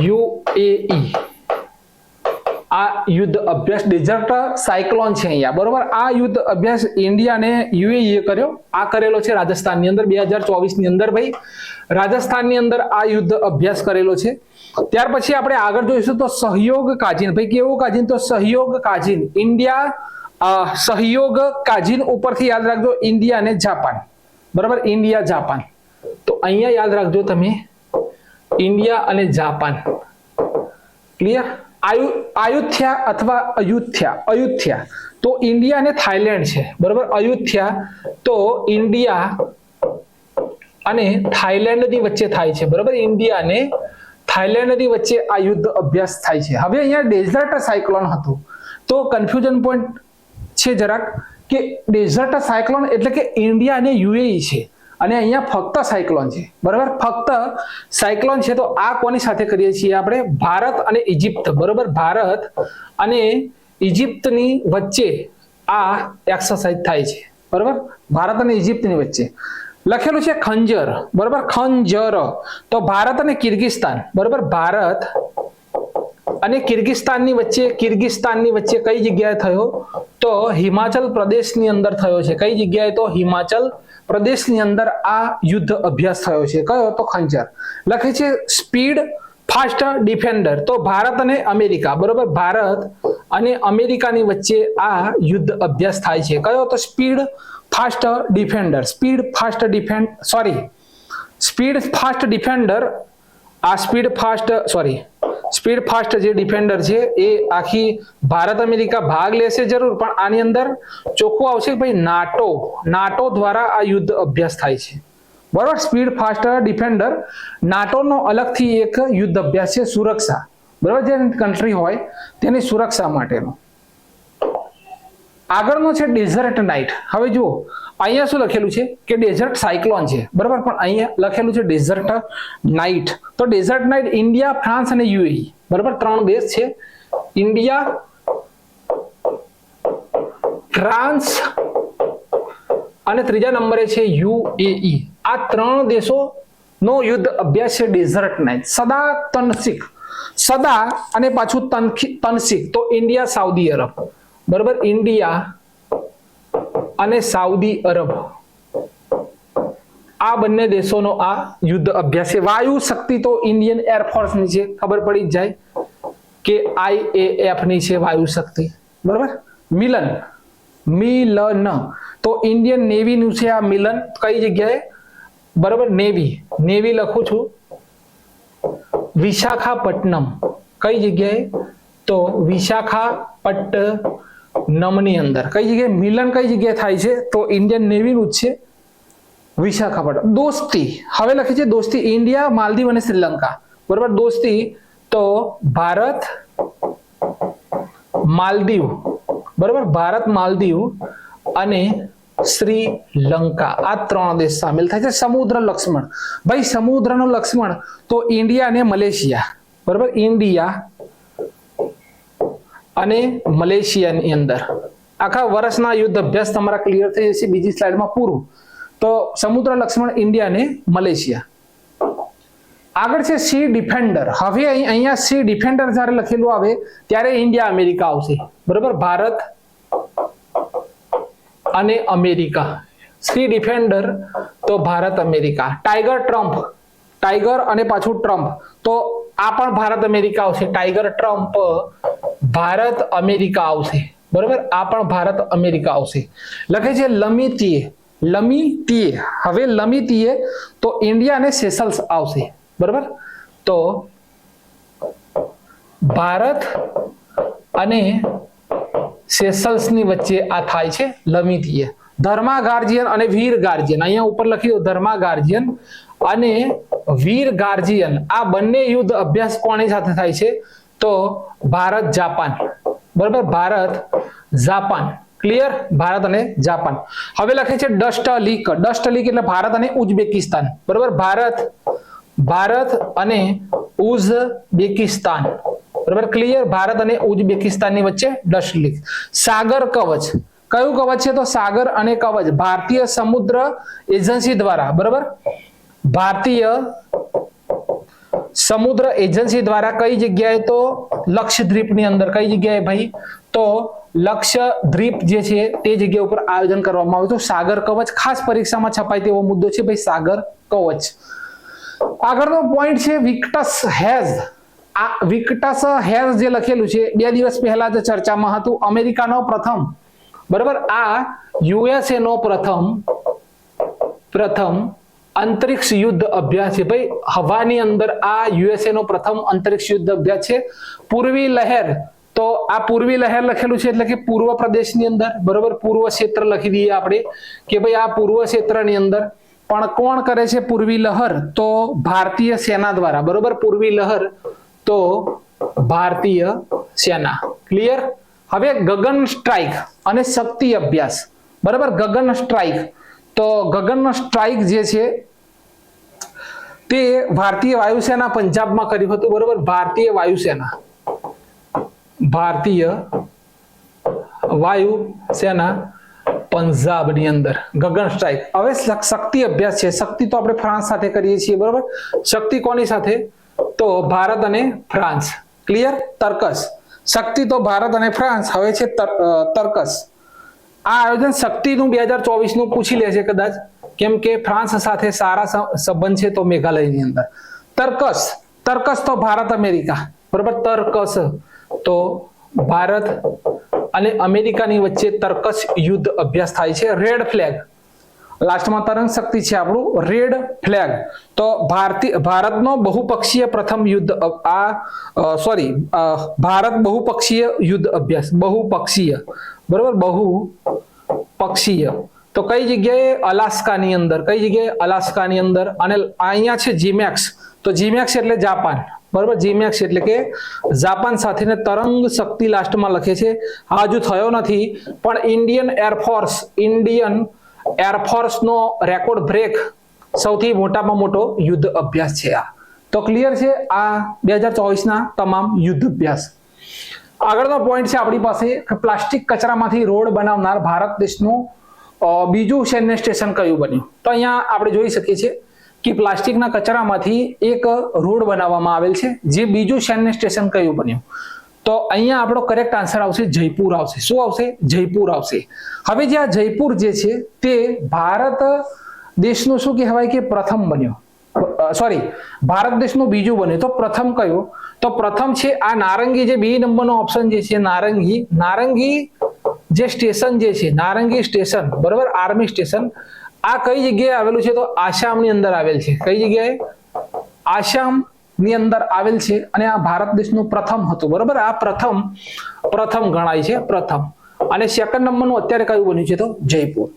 યુએઈ આ યુદ્ધ અભ્યાસ ડેઝર્ટ સાયક્લોન છે અહીંયા. બરોબર, આ યુદ્ધ અભ્યાસ ઇન્ડિયા અને યુએઈ કર્યો. આ કરેલો છે રાજસ્થાનની અંદર 2024 ની અંદર. ભાઈ રાજસ્થાનની અંદર આ યુદ્ધ અભ્યાસ કરેલો છે. ત્યાર પછી આપણે આગળ જોઈશું તો સહયોગ કાજીન. ભાઈ કેવું કાજીન? તો સહયોગ કાજીન. ઇન્ડિયા સહયોગ કાજીન ઉપરથી યાદ રાખજો ઇન્ડિયા અને જાપાન. બરાબર, ઇન્ડિયા જાપાન. તો અહીંયા યાદ રાખજો તમે ઇન્ડિયા અને જાપાન. ક્લિયર? આયુથ્યા અથવા અયુથ્યા તો ઇન્ડિયા અને થાઈલેન્ડ છે. બરાબર, અયુથ્યા તો ઇન્ડિયા અને થાઈલેન્ડની વચ્ચે થાય છે, બરાબર. ઇન્ડિયા અને થાઈલેન્ડની વચ્ચે આ યુદ્ધ અભ્યાસ થાય છે. હવે અહીંયા ડેઝર્ટ સાયક્લોન હતું, તો કન્ફ્યુઝન પોઈન્ટ છે જરાક કે ડેઝર્ટ સાયક્લોન એટલે કે ઇન્ડિયા અને યુએઈ છે, અને અહીંયા ફક્ત સાયક્લોન છે, બરાબર. ફક્ત સાયક્લોન છે, તો આ કોની સાથે કરીએ છીએ આપણે? ભારત અને ઇજિપ્ત, બરાબર. ભારત અને ઇજિપ્તની વચ્ચે આ એક્સરસાઇઝ થાય છે, બરાબર. ભારત અને ઇજિપ્તની વચ્ચે લખેલું છે ખંજર, બરાબર. ખંજર તો ભારત અને કિર્ગિસ્તાન, બરાબર. ભારત અને કિર્ગિસ્તાનની વચ્ચે કઈ જગ્યાએ થયો? તો હિમાચલ પ્રદેશની અંદર થયો છે. કઈ જગ્યાએ? તો હિમાચલ પ્રદેશની અંદર આ યુદ્ધ અભ્યાસ થયો છે. કયો? તો ખંજર. લખે છે સ્પીડ ફાસ્ટ ડિફેન્ડર, તો ભારત અને અમેરિકા, બરાબર. ભારત અને અમેરિકાની વચ્ચે આ યુદ્ધ અભ્યાસ થાય છે. કયો? તો speed fast defender. Speed fast defender. આ સ્પીડ ફાસ્ટ જે ડિફેન્ડર છે એ આખી ભારત અમેરિકા ભાગ લેશે જરૂર, પણ આની અંદર ચોખ્ખું આવશે કે ભાઈ નાટો દ્વારા આ યુદ્ધ અભ્યાસ થાય છે, બરાબર. સ્પીડ ફાસ્ટ ડિફેન્ડર નાટોનો અલગથી એક યુદ્ધ અભ્યાસ છે, સુરક્ષા, બરાબર. જે કન્ટ્રી હોય તેની સુરક્ષા માટેનો. આગળનો છે ડેઝર્ટ નાઇટ. હવે જુઓ અહીંયા શું લખેલું છે કે ડેઝર્ટ સાયક્લોન છે, બરાબર, પણ અહીંયા લખેલું છે ડેઝર્ટ નાઇટ. તો ડેઝર્ટ નાઇટ ઇન્ડિયા, ફ્રાન્સ અને યુએઈ, બરાબર. 3 દેશ છે, ઇન્ડિયા, ફ્રાન્સ અને ત્રીજા નંબરે છે યુએઈ. આ 3 દેશોનો યુદ્ધ અભ્યાસ છે ડેઝર્ટ નાઇટ. સદા અને પાછું તનસીક, તો ઇન્ડિયા, સાઉદી અરબ, બરાબર. ઇન્ડિયા અને સાઉદી અરબ, આ બંને દેશોનો આ યુદ્ધ અભ્યાસ છે. વાયુ શક્તિ તો ઇન્ડિયન એરફોર્સની છે, ખબર પડી જ જાય કે IAF ની છે વાયુ શક્તિ, બરાબર. મિલન તો ઇન્ડિયન નેવી નું છે આ મિલન. કઈ જગ્યાએ? બરાબર, નેવી લખું છું. વિશાખાપટ્ટનમ, કઈ જગ્યાએ? તો વિશાખાપટ્ટનમની અંદર. કઈ જગ્યાએ મિલન કઈ જગ્યાએ થાય છે? તો ઇન્ડિયન નેવી નું જ છે, વિશાખાપટ્ટનમ. દોસ્તી, હવે લખી છે દોસ્તી ઇન્ડિયા, માલદીવ અને શ્રીલંકા, બરાબર. દોસ્તી તો ભારત માલદીવ, બરાબર. ભારત માલદીવ અને શ્રીલંકા, આ 3 દેશ સામેલ થાય છે. સમુદ્ર લક્ષ્મણ, ભાઈ સમુદ્રનું લક્ષ્મણ તો ઇન્ડિયા અને મલેશિયા, બરાબર. ઇન્ડિયા અને મલેશિયાની અંદર આખા વર્ષના યુદ્ધ અભ્યાસ તમારા ક્લિયર થઈ જશે. બીજી સ્લાઇડમાં પૂરું. તો સમુદ્ર લક્ષ્મણ ઇન્ડિયા અને મલેશિયા. આગળ છે સી ડિફેન્ડર. હવે અહીંયા સી ડિફેન્ડર જ્યારે લખેલું આવે ત્યારે ઇન્ડિયા અમેરિકા આવશે, બરાબર. ભારત અને અમેરિકા. સી ડિફેન્ડર તો ભારત અમેરિકા. ટાઈગર અને પાછું ટ્રમ્પ, તો આ પણ ભારત અમેરિકા આવશે. ટાઈગર ટ્રમ્પ ભારત અમેરિકા આવશે, બરાબર. આ પણ ભારત અમેરિકા આવશે. લખે છે લમીતીએ. હવે લમીતીએ તો ઇન્ડિયા અને સેશલ્સ આવશે, બરાબર. તો ભારત અને સેશલ્સની વચ્ચે આ થાય છે લમીતીએ. ધર્મા ગાર્જિયન અને વીર ગાર્જિયન, અહીંયા ઉપર લખી દો ધર્મા ગાર્જિયન અને વીર ગાર્જિયન. આ બંને યુદ્ધ અભ્યાસ કોની સાથે થાય છે? તો ભારત જાપાન, બરાબર. Bharat Japan, clear. ભારત અને જાપાન. હવે લખે છે ડસ્ટ લીક એટલે ભારત અને ઉઝબેકિસ્તાન, બરાબર. ભારત અને ઉઝબેકિસ્તાન, બરાબર. ક્લિયર. ભારત અને ઉઝબેકિસ્તાનની વચ્ચે ડસ્ટ લીક. સાગર કવચ, કયું કવચ છે? તો સાગર અને કવચ ભારતીય સમુદ્ર એજન્સી દ્વારા, બરાબર. ભારતીય સમુદ્ર એજન્સી દ્વારા કઈ જગ્યાએ? તો લક્ષદ્વીપની અંદર. કઈ જગ્યાએ ભાઈ? તો લક્ષદ્વીપ જે છે તે જગ્યા ઉપર આયોજન કરવામાં આવ્યું હતું. સાગર કવચ ખાસ પરીક્ષામાં છપાય તેવો મુદ્દો છે ભાઈ, સાગર કવચ. આગળનો પોઈન્ટ છે વિક્ટસ હેઝ. આ વિક્ટસ હેઝ જે લખેલું છે 2 દિવસ પહેલા જ ચર્ચામાં હતું. અમેરિકાનો પ્રથમ, બરાબર. આ યુએસએ નો પ્રથમ અંતરિક્ષ યુદ્ધ અભ્યાસ છે ભાઈ. હવાની અંદર આ યુએસએ નો પ્રથમ અંતરિક્ષ યુદ્ધ અભ્યાસ છે. પૂર્વી લહેર, તો આ પૂર્વી લહેર લખેલું છે એટલે કે પૂર્વ પ્રદેશની અંદર, બરાબર. પૂર્વ ક્ષેત્ર લખી દઈએ આપણે કે ભાઈ આ પૂર્વ ક્ષેત્રની અંદર પણ કોણ કરે છે પૂર્વી લહેર? તો ભારતીય સેના દ્વારા, બરોબર. પૂર્વી લહેર તો ભારતીય સેના. ક્લિયર? હવે ગગન સ્ટ્રાઇક અને શક્તિ અભ્યાસ, બરાબર. ગગન સ્ટ્રાઇક, તો ગગન સ્ટ્રાઇક જે છે તે ભારતીય વાયુસેના પંજાબમાં કર્યું હતું, બરોબર. ભારતીય વાયુસેના, ભારતીય વાયુસેના પંજાબની અંદર ગગન સ્ટ્રાઇક. હવે શક્તિ અભ્યાસ છે. શક્તિ તો આપણે ફ્રાન્સ સાથે કરીએ છીએ, બરોબર. શક્તિ કોની સાથે? તો ભારત અને ફ્રાન્સ. ક્લિયર? તર્કસ. શક્તિ તો ભારત અને ફ્રાન્સ. હવે છે તર્કસ. આ આયોજન શક્તિનું 2024 નું પૂછી લે છે કદાચ, કેમ કે ફ્રાન્સ સાથે સારા સંબંધ છે તો મેઘાલયની અંદર. તર્કસ, તર્કસ તો ભારત અમેરિકા, બરોબર. તર્કસ તો ભારત અને અમેરિકાની વચ્ચે તર્કસ યુદ્ધ અભ્યાસ થાય છે. રેડ ફ્લેગ, લાસ્ટમાં તરંગ શક્તિ છે આપણું. રેડ ફ્લેગ તો ભારતનો બહુપક્ષીય પ્રથમ યુદ્ધ, ભારત બહુપક્ષીય યુદ્ધ અભ્યાસ, બહુપક્ષીય, બરોબર. બહુપક્ષીય તો કઈ જગ્યાએ? અલાસ્કાની અંદર. કઈ જગ્યાએ? અલાસ્કાની અંદર. અને અહીંયા છે જીમેક્સ, તો જીમેક્સ એટલે જાપાન, બરોબર. જીમેક્સ એટલે કે જાપાન સાથેને તરંગ શક્તિ લાસ્ટમાં લખે છે. હજુ થયો નથી, પણ ઇન્ડિયન એરફોર્સ નો રેકોર્ડ બ્રેક સૌથી મોટામાં મોટો યુદ્ધ અભ્યાસ છે આ. તો ક્લિયર છે આ 2024 ના તમામ યુદ્ધ અભ્યાસ. આગળનો પોઈન્ટ છે આપણી પાસે કે પ્લાસ્ટિક કચરામાંથી રોડ બનાવનાર ભારત દેશનું બીજું સૈન્ય સ્ટેશન કયું બન્યું? તો અહીંયા આપણે જોઈ શકીએ છીએ કે પ્લાસ્ટિકના કચરામાંથી એક રોડ બનાવવામાં આવેલ છે. જે બીજું સૈન્ય સ્ટેશન કયું બન્યું? તો અહીંયા આપણો કરેક્ટ આન્સર આવશે જયપુર આવશે. શું આવશે? જયપુર આવશે. હવે જે આ જયપુર જે છે તે ભારત દેશનું શું કહેવાય કે પ્રથમ બન્યો, સોરી, ભારત દેશનું બીજું બન્યું. તો પ્રથમ કયું? તો પ્રથમ છે આ નારંગી, જે બી નંબરનો ઓપ્શન જે છે નારંગી જે સ્ટેશન જે છે, નારંગી સ્ટેશન, બરોબર. Army station. આ કઈ જગ્યાએ આવેલું છે? તો આસામની અંદર આવેલ છે. કઈ જગ્યાએ? આસામની અંદર આવેલ છે. અને આ ભારત દેશનું પ્રથમ હતું, બરોબર. આ પ્રથમ ગણાય છે, પ્રથમ. અને સેકન્ડ નંબરનું અત્યારે કયું બન્યું છે? તો જયપુર.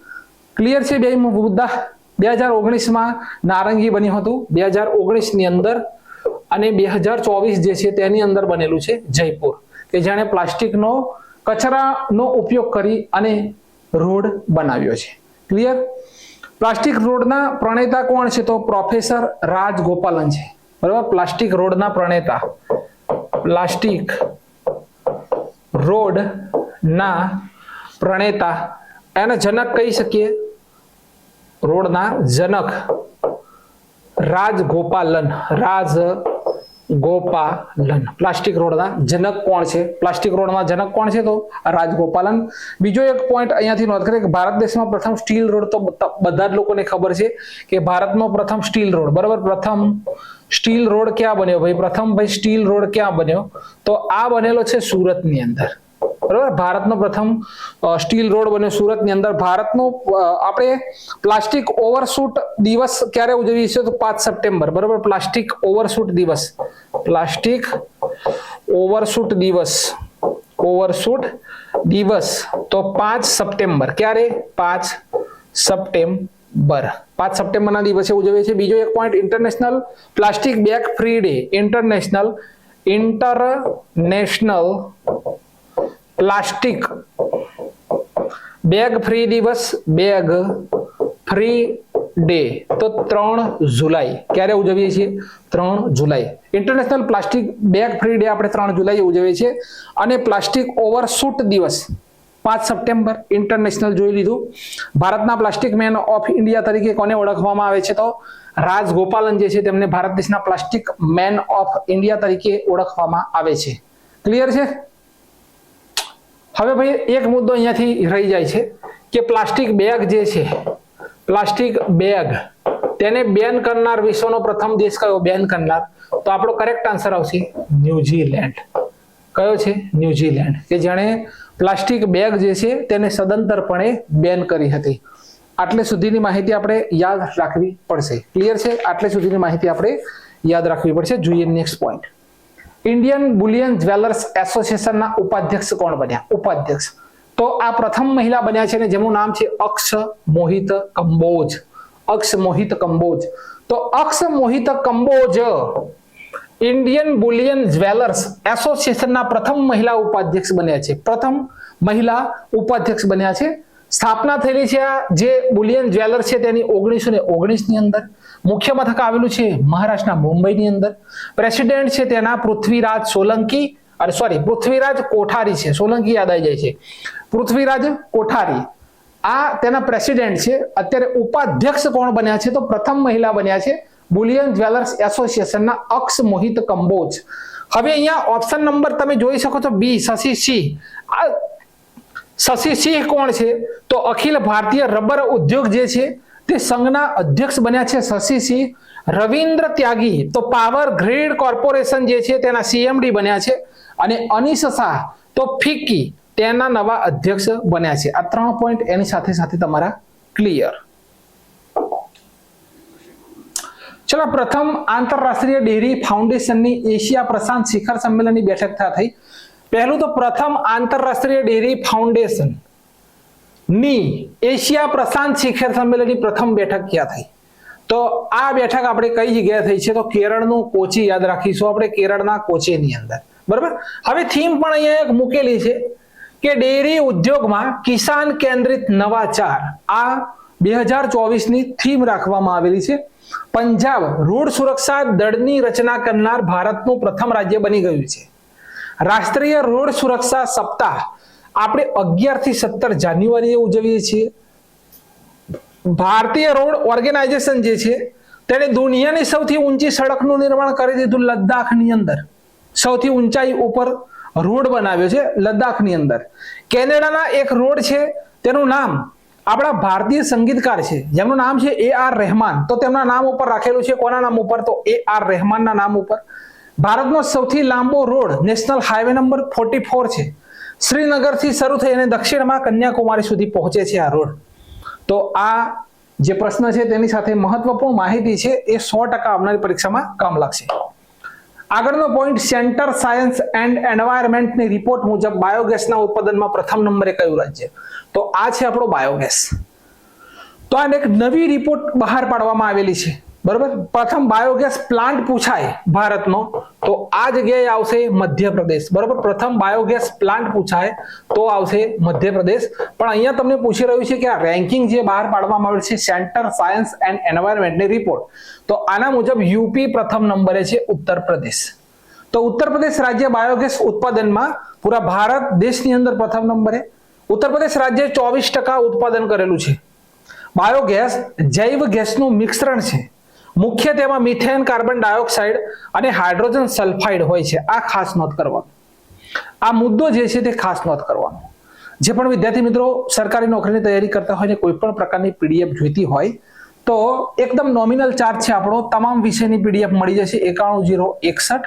ક્લિયર છે બે મુદ્દા? 2019માં નારંગી બન્યું હતું, 2019 ની અંદર. અને 2024 જે છે તેની અંદર બનેલું છે જયપુર, કે જેણે પ્લાસ્ટિકનો કચરાનો ઉપયોગ કરી અને રોડ બનાવ્યો છે. ક્લિયર? પ્લાસ્ટિક રોડના પ્રણેતા કોણ છે? તો પ્રોફેસર રાજગોપાલન છે, બરાબર. પ્લાસ્ટિક રોડના પ્રણેતા, પ્લાસ્ટિક રોડના પ્રણેતા, એને જનક કહી શકીએ, રોડના જનક રાજગોપાલન. પ્લાસ્ટિક રોડના જનક કોણ છે? પ્લાસ્ટિક રોડના જનક કોણ છે? તો રાજગોપાલન. બીજો એક પોઈન્ટ અહીંયાથી નોંધ કરીએ કે ભારત દેશમાં પ્રથમ સ્ટીલ રોડ, તો બધા જ લોકોને ખબર છે કે ભારતમાં પ્રથમ સ્ટીલ રોડ, બરાબર. પ્રથમ સ્ટીલ રોડ ક્યાં બન્યો ભાઈ? પ્રથમ ભાઈ સ્ટીલ રોડ ક્યાં બન્યો? તો આ બનેલો છે સુરતની અંદર, બરાબર. ભારતનો પ્રથમ સ્ટીલ રોડ બન્યો સુરતની અંદર. ભારતનો આપણે પ્લાસ્ટિક ઓવરશૂટ દિવસ ક્યારે ઉજવીશું? તો 5 સપ્ટેમ્બર, બરાબર. પ્લાસ્ટિક ઓવરશૂટ દિવસ, પ્લાસ્ટિક ઓવરશૂટ દિવસ તો 5 સપ્ટેમ્બર. ક્યારે? 5 સપ્ટેમ્બર. 5 સપ્ટેમ્બરના દિવસે ઉજવે છે. બીજો એક point, international plastic bag free day. International plastic bag free દિવસ, બેગ ફ્રી ડે તો 3 જુલાઈ. ક્યારે ઉજવીએ છીએ? 3 જુલાઈ. International plastic bag free day આપણે 3 જુલાઈ ઉજવીએ છીએ. અને પ્લાસ્ટિક ઓવરશૂટ દિવસ 5 સપ્ટેમ્બર ઇન્ટરનેશનલ જોઈ લીધું. ભારતના પ્લાસ્ટિક મેન ઓફ ઇન્ડિયા તરીકે કોને ઓળખવામાં આવે છે? તો રાજગોપાલન જે છે તેમને ભારત દેશના પ્લાસ્ટિક મેન ઓફ ઇન્ડિયા તરીકે ઓળખવામાં આવે છે. ક્લિયર છે? હવે ભાઈ એક મુદ્દો અહીંયાથી રહી જાય છે કે પ્લાસ્ટિક બેગ જે છે, પ્લાસ્ટિક બેગ તેને બેન કરનાર વિશ્વનો પ્રથમ દેશ કયો? બેન કરનાર. તો આપણો કરેક્ટ આન્સર આવશે ન્યુઝીલેન્ડ. કયો છે? ન્યુઝીલેન્ડ, કે જેણે પ્લાસ્ટિક બેગ જે છે તેને સદંતરપણે બેન કરી હતી. આટલે સુધીની માહિતી આપણે યાદ રાખવી પડશે. ક્લિયર છે? આટલે સુધીની માહિતી આપણે યાદ રાખવી પડશે. જોઈએ next point. Indian Boolean jewellers એસોસિએશનના ઉપાધ્યક્ષ કોણ બન્યા? ઉપાધ્યક્ષ તો આ પ્રથમ મહિલા બન્યા છે ને, જેનું નામ છે અક્ષ મોહિત કંબોજ. અક્ષમોહિત કંબોજ. તો અક્ષમોહિત કંબોજ ઇન્ડિયન બુલિયન જ્વેલર્સ એસોસિએશનના પ્રથમ મહિલા ઉપાધ્યક્ષ બન્યા છે. પ્રથમ મહિલા ઉપાધ્યક્ષ બન્યા છે. સ્થાપના થયેલી છે આ જે બુલિયન જ્વેલર છે તેની 1919 ની અંદર. મુખ્ય મથક આવેલું છે મહારાષ્ટ્રના મુંબઈની અંદર. પ્રેસિડેન્ટ છે તેના પૃથ્વીરાજ સોલંકી, અરે સોરી પૃથ્વીરાજ કોઠારી છે. સોલંકી યાદ આવી જાય છે. પૃથ્વીરાજ કોઠારી આ તેના પ્રેસિડેન્ટ છે. અત્યારે ઉપાધ્યક્ષ કોણ બન્યા છે? તો પ્રથમ મહિલા બન્યા છે બુલિયન જ્વેલર્સ એસોસિએશનના અક્ષમોહિત કંબોજ. હવે અહીંયા ઓપ્શન નંબર તમે જોઈ શકો છો બી, શશી સિંહ. શશી સિંહ કોણ છે? તો અખિલ ભારતીય રબર ઉદ્યોગ જે છે તે સંઘના અધ્યક્ષ બન્યા છે શશી સિંહ. રવિન્દ્ર ત્યાગી તો પાવર ગ્રીડ કોર્પોરેશન જે છે તેના સીએમડી બન્યા છે. અને અનીશ શાહ તો ફિક્કી તેના નવા અધ્યક્ષ બન્યા છે. આ 3 પોઈન્ટ એની સાથે સાથે તમારા ક્લિયર. ચલો, પ્રથમ આંતરરાષ્ટ્રીય ડેરી ફાઉન્ડેશનની એશિયા પ્રશાંત શિખર સંમેલનની બેઠક થઈ. પહેલું તો પ્રથમ આંતરરાષ્ટ્રીય ડેરી ફાઉન્ડેશન ની એશિયા પ્રશાંત શિખર સંમેલનની પ્રથમ બેઠક ક્યાં થઈ? તો આ બેઠક આપણે કઈ જગ્યાએ થઈ છે? તો કેરળનું કોચી. યાદ રાખીશું આપણે કેરળના કોચીની અંદર. બરાબર. હવે થીમ પણ અહીંયા એક મૂકેલી છે કે ડેરી ઉદ્યોગમાં કિસાન કેન્દ્રિત નવાચાર. આ 2024 ની થીમ રાખવામાં આવેલી છે. પંજાબ રોડ સુરક્ષા દળની રચના કરનાર ભારતનું પ્રથમ રાજ્ય બની ગયું છે. રાષ્ટ્રીય રોડ સુરક્ષા સપ્તાહ આપણે 11 થી 17 જાન્યુઆરીએ ઉજવીએ છીએ. ભારતીય રોડ ઓર્ગેનાઇઝેશન જે છે તેણે દુનિયાની સૌથી ઊંચી સડકનું નિર્માણ કરી દીધું લદ્દાખની અંદર. સૌથી ઊંચાઈ ઉપર રોડ બનાવ્યો છે લદ્દાખની અંદર. કેનેડાના એક રોડ છે તેનું નામ આપણા ભારતીય સંગીતકાર છે જેમનું નામ છે AR રહેમાન. તો તેમના નામ ઉપર રાખેલું છે. કોના નામ ઉપર? તો AR રહેમાનના નામ ઉપર. ભારતનો સૌથી લાંબો રોડ નેશનલ હાઈવે નંબર 44 છે. શ્રીનગરથી શરૂ થઈને દક્ષિણમાં કન્યાકુમારી સુધી પહોંચે છે આ રોડ. તો આ જે પ્રશ્ન છે તેની સાથે મહત્વપૂર્ણ માહિતી છે એ 100% આવનારી પરીક્ષામાં કામ લાગશે. આગળનો પોઈન્ટ, સેન્ટર સાયન્સ એન્ડ એન્વાયરમેન્ટની રિપોર્ટ મુજબ બાયોગેસના ઉત્પાદનમાં પ્રથમ નંબરે કયું રાજ્ય? તો આ છે આપણો બાયોગેસ. તો આ એક નવી રિપોર્ટ બહાર પાડવામાં આવેલી છે. બરોબર. પ્રથમ બાયોગેસ પ્લાન્ટ પૂછાય ભારતનો તો આ જગ્યાએ આવશે મધ્યપ્રદેશ. બરોબર. પ્રથમ બાયોગેસ પ્લાન્ટ પૂછાય તો આવશે મધ્યપ્રદેશ. પણ અહીંયા તમને પૂછી રહ્યું છે કે આ રેન્કિંગ જે બહાર પાડવામાં આવેલ છે સેન્ટર સાયન્સ એન્ડ એન્વાયરમેન્ટની રિપોર્ટ, તો આના મુજબ યુપી પ્રથમ નંબરે છે ઉત્તર પ્રદેશ. તો ઉત્તર પ્રદેશ રાજ્ય બાયોગેસ ઉત્પાદનમાં પૂરા ભારત દેશની અંદર પ્રથમ નંબરે. ઉત્તર પ્રદેશ રાજ્ય 24% ઉત્પાદન કરેલું છે. બાયોગેસ જૈવ ગેસનું મિશ્રણ છે. મુખ્ય તેમાં મિથેન, કાર્બન ડાયોક્સાઇડ અને હાઇડ્રોજન સલ્ફાઇડ હોય છે. આ ખાસ નોંધ કરવાનો. આ મુદ્દો જે છે તે ખાસ નોંધ કરવાનો. જે પણ વિદ્યાર્થી મિત્રો સરકારી નોકરીની તૈયારી કરતા હોય ને કોઈ પણ પ્રકારની પીડીએફ જોઈતી હોય તો એકદમ નોમિનલ ચાર્જ છે આપણો. તમામ વિષયની પીડીએફ મળી જશે 91061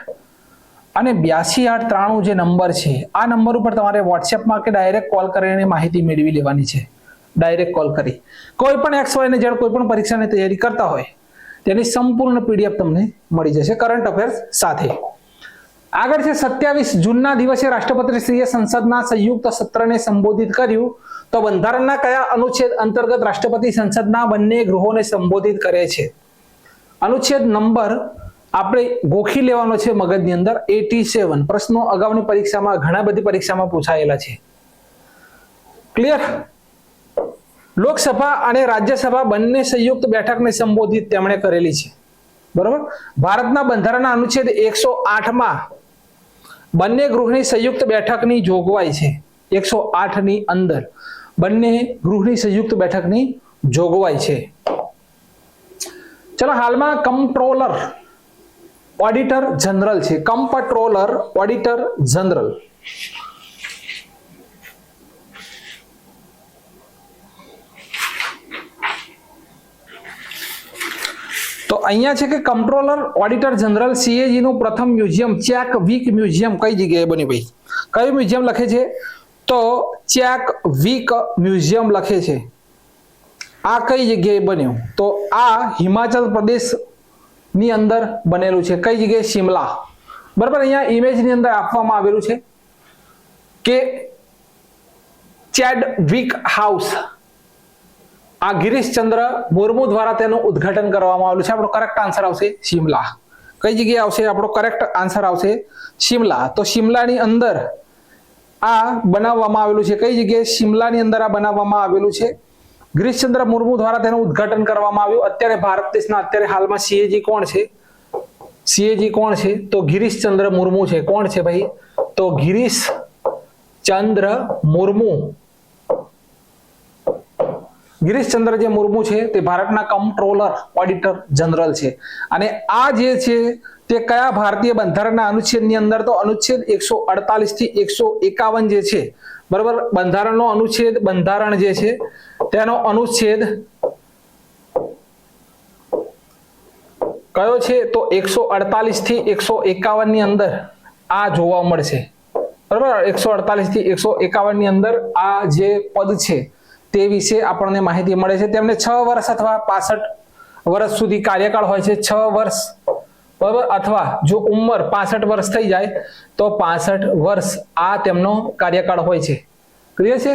અને 828393 જે નંબર છે આ નંબર ઉપર તમારે વોટ્સએપમાં કે ડાયરેક્ટ કોલ કરીને માહિતી મેળવી લેવાની છે. ડાયરેક્ટ કોલ કરી કોઈ પણ XY ને Z કોઈ પણ પરીક્ષાની તૈયારી કરતા હોય તેની સંપૂર્ણ પીડીએફ તમને મળી જશે કરંટ અફેર્સ સાથે. આગળ છે 27 જૂનના દિવસે રાષ્ટ્રપતિશ્રીએ સંસદના સંયુક્ત સત્રને સંબોધિત કર્યું. તો બંધારણના કયા અનુચ્છેદ અંતર્ગત રાષ્ટ્રપતિ સંસદના બંને ગૃહોને સંબોધિત કરે છે? અનુચ્છેદ નંબર આપણે ગોખી લેવાનો છે મગજની અંદર 87. પ્રશ્નો અગાઉની પરીક્ષામાં ઘણા બધી પરીક્ષામાં પૂછાયેલા છે. ક્લિયર? લોકસભા અને રાજ્યસભા બંને સંયુક્ત બેઠકને સંબોધિત તેમણે કરેલી છે. બરોબર. ભારતના બંધારણના અનુચ્છેદ 108માં બંને ગૃહની સંયુક્ત બેઠકની જોગવાઈ છે. 108 ની અંદર બંને ગૃહની સંયુક્ત બેઠકની જોગવાઈ છે. ચલો, હાલમાં કંટ્રોલર ઓડિટર જનરલ છે. કંટ્રોલર ઓડિટર જનરલ તો અહીંયા છે કે કંટ્રોલર ઓડિટર જનરલ CAG નું પ્રથમ મ્યુઝિયમ ચેક વીક મ્યુઝિયમ કઈ જગ્યાએ બન્યું ભાઈ? કયું મ્યુઝિયમ લખે છે? તો ચેક વીક મ્યુઝિયમ લખે છે. આ કઈ જગ્યાએ બન્યું? તો આ હિમાચલ પ્રદેશ ની અંદર બનેલું છે. કઈ જગ્યાએ? શિમલા. બરાબર. અહીંયા ઇમેજ ની અંદર આપવામાં આવેલું છે કે ચેડવિક હાઉસ. આ ગિરીશચંદ્ર મુર્મુ દ્વારા તેનું ઉદ્ઘાટન કરવામાં આવેલું છે. આપણો કરેક્ટ આન્સર આવશે શિમલા. કઈ જગ્યાએ આવશે? આપણો કરેક્ટ આન્સર આવશે શિમલા. તો શિમલાની અંદર આ બનાવવામાં આવેલું છે. કઈ જગ્યાએ? શિમલાની અંદર આ બનાવવામાં આવેલું છે. ગિરીશચંદ્ર મુર્મુ દ્વારા તેનું ઉદ્ઘાટન કરવામાં આવ્યું. અત્યારે ભારત દેશના અત્યારે હાલમાં સીએજી કોણ છે? સીએજી કોણ છે? તો ગિરીશચંદ્ર મુર્મુ છે. કોણ છે ભાઈ? તો ગિરીશચંદ્ર મુર્મુ. ગિરીશચંદ્ર જે મુર્મુ છે તે ભારતના કમ્પ્ટ્રોલર ઓડિટર જનરલ છે. અને આ જે છે તે કયા ભારતીય બંધારણના અનુચ્છેદની અંદર? તો અનુચ્છેદ 148 થી 151 જે છે, બરાબર, બંધારણનો અનુચ્છેદ, બંધારણ જે છે તેનો અનુચ્છેદ કયો છે? તો 148 થી 151 ની અંદર આ જોવા મળશે, બરાબર. 148 થી 151 ની અંદર આ જે પદ છે તે વિશે આપણને માહિતી મળે છે. તેમને 6 વર્ષ અથવા 65 વર્ષ સુધી કાર્યકાળ હોય છે. 6 વર્ષ, બરાબર, અથવા જો ઉંમર 65 વર્ષ થઈ જાય તો 65 વર્ષ આ તેમનો કાર્યકાળ હોય છે. ક્લિયર છે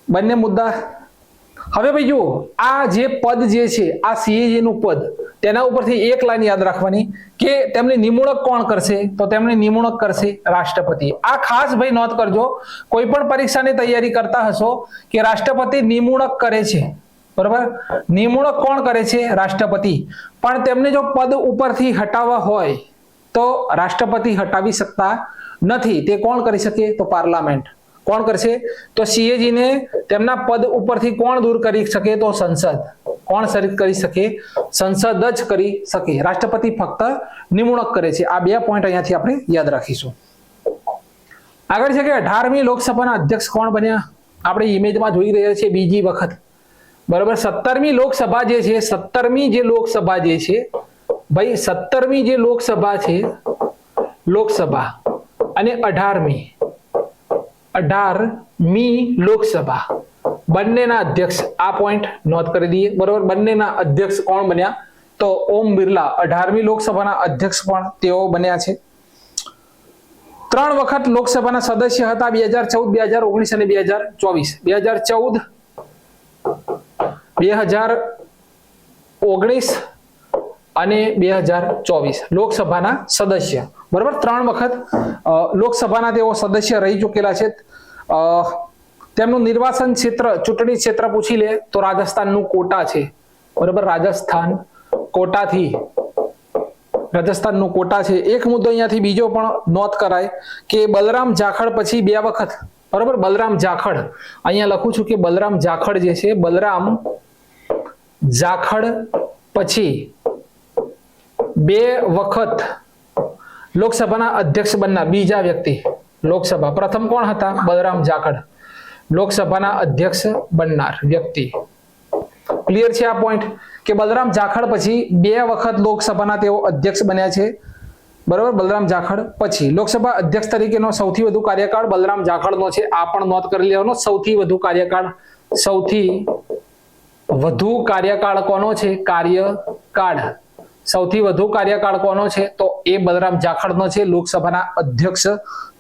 બંને મુદ્દા? હવે ભાઈ જુઓ, આ જે પદ જે છે, આ સીએજી નું પદ, તેના ઉપરથી એક લાઈન યાદ રાખવાની કે તેમની નિમણૂક કોણ કરશે? તો તેમની નિમણૂક કરશે રાષ્ટ્રપતિ. આ ખાસ ભાઈ નોંધ કરજો, કોઈ પણ પરીક્ષાની તૈયારી કરતા હશો કે રાષ્ટ્રપતિ નિમણૂક કરે છે, બરાબર. નિમણૂક કોણ કરે છે? રાષ્ટ્રપતિ. પણ તેમને જો પદ ઉપરથી હટાવવા હોય તો રાષ્ટ્રપતિ હટાવી શકતા નથી. તે કોણ કરી શકે? તો પાર્લામેન્ટ. કોણ કરશે? તો સીએજી ને તેમના પદ ઉપરથી કોણ દૂર કરી શકે? તો સંસદ. કોણ કરી શકે? સંસદ જ કરી શકે. રાષ્ટ્રપતિ ફક્ત નિમણૂક કરે છે. આ 2 પોઈન્ટ અહીંયાથી આપણે યાદ રાખીશું. આગળ છે કે 18મી લોકસભાના અધ્યક્ષ કોણ બન્યા? આપણે ઇમેજમાં જોઈ રહ્યા છીએ બીજી વખત, બરાબર. 17મી લોકસભા જે છે, 17મી જે લોકસભા જે છે ભાઈ, 17મી જે લોકસભા છે, લોકસભા, અને 18મી લોકસભા બંનેના અધ્યક્ષ, આ પોઈન્ટ નોટ કરી દઈએ, બરાબર. બંનેના અધ્યક્ષ કોણ બન્યા? તો ઓમ બિરલા 18મી લોકસભાના અધ્યક્ષ પણ તેઓ બન્યા છે. 3 વખત લોકસભાના સદસ્ય હતા, 2014, 2019 અને 2024. 2019 અને 2024 લોકસભાના સદસ્ય, બરાબર. 3 વખત લોકસભાના તેઓ સદસ્ય રહી ચૂકેલા છે. તેમનું નિર્વાચન ક્ષેત્ર, ચૂંટણી ક્ષેત્ર પૂછી લે તો રાજસ્થાનનું કોટા છે, બરાબર. રાજસ્થાનનું કોટા છે. એક મુદ્દો અહીંયાથી બીજો પણ નોંધ કરાય કે બલરામ જાખડ પછી 2 વખત, બરાબર. બલરામ જાખડ, અહીંયા લખું છું કે બલરામ જાખડ જે છે, બલરામ જાખડ પછી 2 વખત લોકસભાના અધ્યક્ષ બનનાર બીજા વ્યક્તિ. લોકસભા પ્રથમ કોણ હતા? બલરામ જાખડ. લોકસભાના અધ્યક્ષ બનનાર વ્યક્તિ. ક્લિયર છે આ પોઈન્ટ કે બલરામ જાખડ પછી 2 વખત લોકસભાના તેઓ અધ્યક્ષ બન્યા છે, બરાબર. બલરામ જાખડ પછી લોકસભા અધ્યક્ષ તરીકેનો સૌથી વધુ કાર્યકાળ બલરામ જાખડનો છે. આ પણ નોંધ કરી લેવાનો. સૌથી વધુ કાર્યકાળ કોનો છે? કાર્યકાળ સૌથી વધુ કાર્યકાળ કોનો છે? તો એ બલરામ જાખડનો છે લોકસભાના અધ્યક્ષ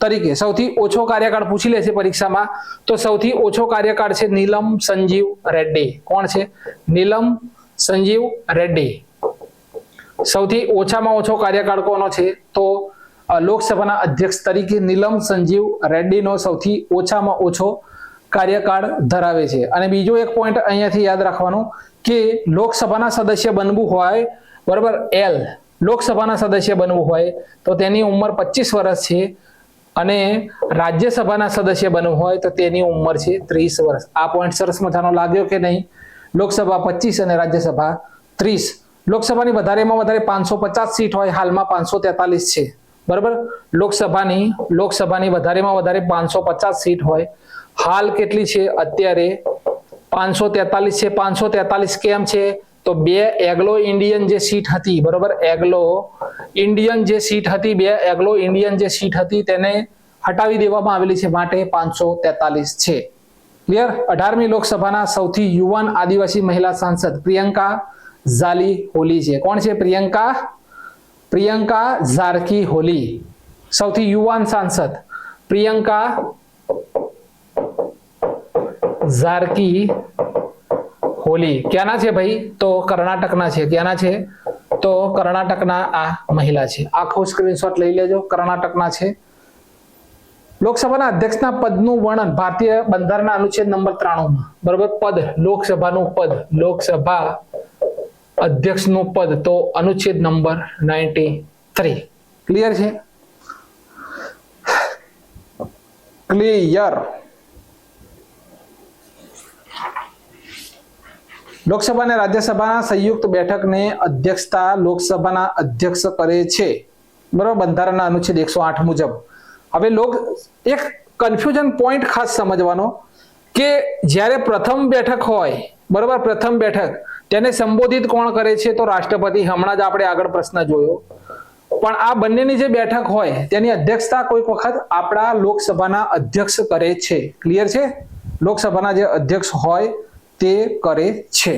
તરીકે. સૌથી ઓછો કાર્યકાળ પૂછી લે છે પરીક્ષામાં, તો સૌથી ઓછો કાર્યકાળ છે નીલમ સંજીવ રેડ્ડી. કોણ છે? નીલમ સંજીવ રેડ્ડી. સૌથી ઓછામાં ઓછો કાર્યકાળ કોનો છે? તો લોકસભાના અધ્યક્ષ તરીકે નીલમ સંજીવ રેડ્ડીનો સૌથી ઓછામાં ઓછો કાર્યકાળ ધરાવે છે. અને બીજો એક પોઈન્ટ અહીંયાથી યાદ રાખવાનો કે લોકસભાના સદસ્ય બનવું હોય, બરાબર, લોકસભાના સદસ્ય બનવું હોય તો તેની ઉંમર 25 વર્ષ છે, અને રાજ્યસભાના સદસ્ય બનવું હોય તો તેની ઉંમર છે 30 વર્ષ. આ પોઈન્ટ સરસ મજાનો લાગ્યો કે નહીં? લોકસભા 25 અને રાજ્યસભા 30. લોકસભાની વધારેમાં વધારે 550 સીટ હોય, હાલમાં 543 છે, બરાબર. લોકસભાની વધારેમાં વધારે 550 સીટ હોય, હાલ કેટલી છે? અત્યારે 543 છે. 543 કેમ છે? તો 2 એંગ્લો ઇન્ડિયન જે સીટ હતી, બરાબર, એંગ્લો ઇન્ડિયન જે સીટ હતી, 2 એંગ્લો ઇન્ડિયન જે સીટ હતી તેને હટાવી દેવામાં આવેલી છે, માટે 543 છે. ક્લિયર? 18મી લોકસભાના સૌથી યુવાન આદિવાસી મહિલા સાંસદ પ્રિયંકા ઝાલી હોલી છે. કોણ છે? પ્રિયંકા ઝારકી હોલી. સૌથી યુવાન સાંસદ પ્રિયંકા ઝારકી હોલી ક્યાંના છે ભાઈ? તો કર્ણાટકના છે. ક્યાંના છે? તો કર્ણાટકના આ મહિલા છે. આખો સ્ક્રીનશોટ લઈ લેજો. કર્ણાટકના છે. લોકસભાના અધ્યક્ષના પદનું વર્ણન ભારતીય બંધારણના અનુચ્છેદ નંબર 93 માં, બરોબર? પદ, લોકસભાનું પદ, લોકસભા અધ્યક્ષનું પદ, તો અનુચ્છેદ નંબર 93. ક્લિયર છે? ક્લિયર. લોકસભા અને રાજ્યસભાના સંયુક્ત બેઠકને અધ્યક્ષતા લોકસભાના અધ્યક્ષ કરે છે, બરોબર? બંધારણના અનુચ્છેદ 108 મુજબ. હવે એક કન્ફ્યુઝન પોઈન્ટ ખાસ સમજવાનો કે જ્યારે પ્રથમ બેઠક હોય, બરોબર, પ્રથમ બેઠક, તેને સંબોધિત કોણ કરે છે? તો રાષ્ટ્રપતિ. હમણાં જ આપણે આગળ પ્રશ્ન જોયો. પણ આ બંનેની જે બેઠક હોય તેની અધ્યક્ષતા કોઈક વખત આપણા લોકસભાના અધ્યક્ષ કરે છે. ક્લિયર છે? લોકસભાના જે અધ્યક્ષ હોય તે કરે છે.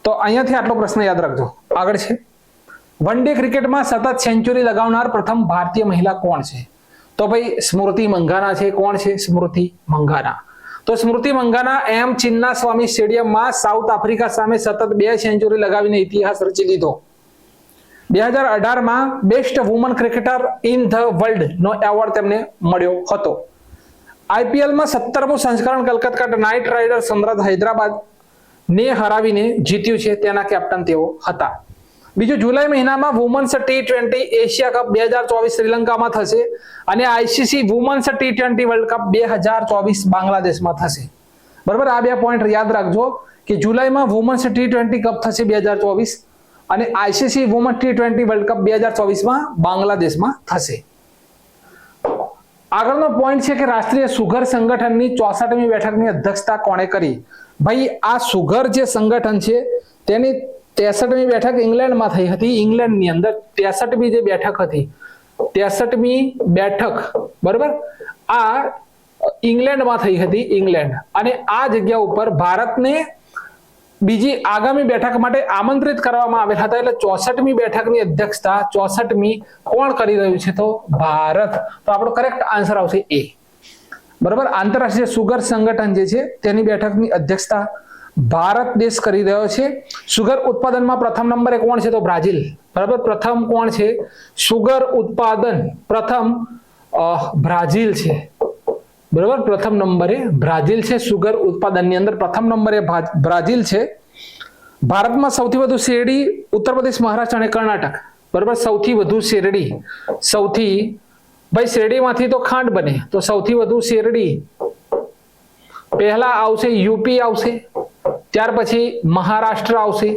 તો અહીંયાથી આટલો પ્રશ્ન યાદ રાખજો. આગળ છે, વન ડે ક્રિકેટમાં સતત સેન્ચુરી લગાવનાર પ્રથમ ભારતીય મહિલા કોણ છે? તો ભાઈ સ્મૃતિ મંધાના છે. કોણ છે? સ્મૃતિ મંધાના. તો સ્મૃતિ મંધાના એમ ચિન્ના સ્વામી સ્ટેડિયમમાં સાઉથ આફ્રિકા સામે સતત 2 સેન્ચુરી લગાવીને ઇતિહાસ રચી લીધો. 2018 માં best woman cricketer in the world નો એવોર્ડ તેમને મળ્યો હતો. આઈપીએલમાં 17મું સંસ્કરણ Kolkata knight riders sunrisers Hyderabad ને હરાવીને જીત્યું છે. તેના કેપ્ટન તેઓ હતા. બીજું, જુલાઈ મહિનામાં વુમન્સ T20 એશિયા કપ 2024 શ્રીલંકામાં થશે અને ICC women's T20 world cup 2024 બાંગ્લાદેશમાં થશે. બરાબર? આ 2 પોઈન્ટ યાદ રાખજો કે જુલાઈમાં વુમન્સ T20 કપ થશે 2024 અને ICC women's T20 world cup 2024માં બાંગ્લાદેશમાં થશે. આગળનો પોઈન્ટ છે કે રાષ્ટ્રીય સુગર સંગઠનની 64મી બેઠકની અધ્યક્ષતા કોણે કરી? ભાઈ આ સુગર જે સંગઠન છે તેની 63મી બેઠક ઇંગ્લેન્ડમાં થઈ હતી. ઇંગ્લેન્ડની અંદર 63મી જે બેઠક હતી, 63મી બેઠક, બરાબર, આ ઇંગ્લેન્ડમાં થઈ હતી, ઇંગ્લેન્ડ. અને આ જગ્યા ઉપર ભારતને બીજી આગામી બેઠક માટે આમંત્રિત કરવામાં આવેલા હતા. એટલે 64મી બેઠકની અધ્યક્ષતા 64મી કોણ કરી રહ્યું છે? તો ભારત. તો આપણો કરેક્ટ આન્સર આવશે એ. બરાબર? આંતરરાષ્ટ્રીય સુગર સંગઠન જે છે તેની બેઠકની અધ્યક્ષતા ભારત દેશ કરી રહ્યો છે. સુગર ઉત્પાદનમાં પ્રથમ નંબરે કોણ છે? તો બ્રાઝિલ. બરાબર? પ્રથમ કોણ છે? સુગર ઉત્પાદન પ્રથમ બ્રાઝિલ છે. બરાબર? પ્રથમ નંબરે બ્રાઝિલ છે. સુગર ઉત્પાદનની અંદર પ્રથમ નંબરે બ્રાઝિલ છે. ભારતમાં સૌથી વધુ શેરડી ઉત્તર પ્રદેશ, મહારાષ્ટ્ર અને કર્ણાટક. બરાબર? સૌથી વધુ શેરડી, ભાઈ શેરડીમાંથી તો ખાંડ બને, તો સૌથી વધુ શેરડી પહેલા આવશે યુપી આવશે, ત્યાર પછી મહારાષ્ટ્ર આવશે,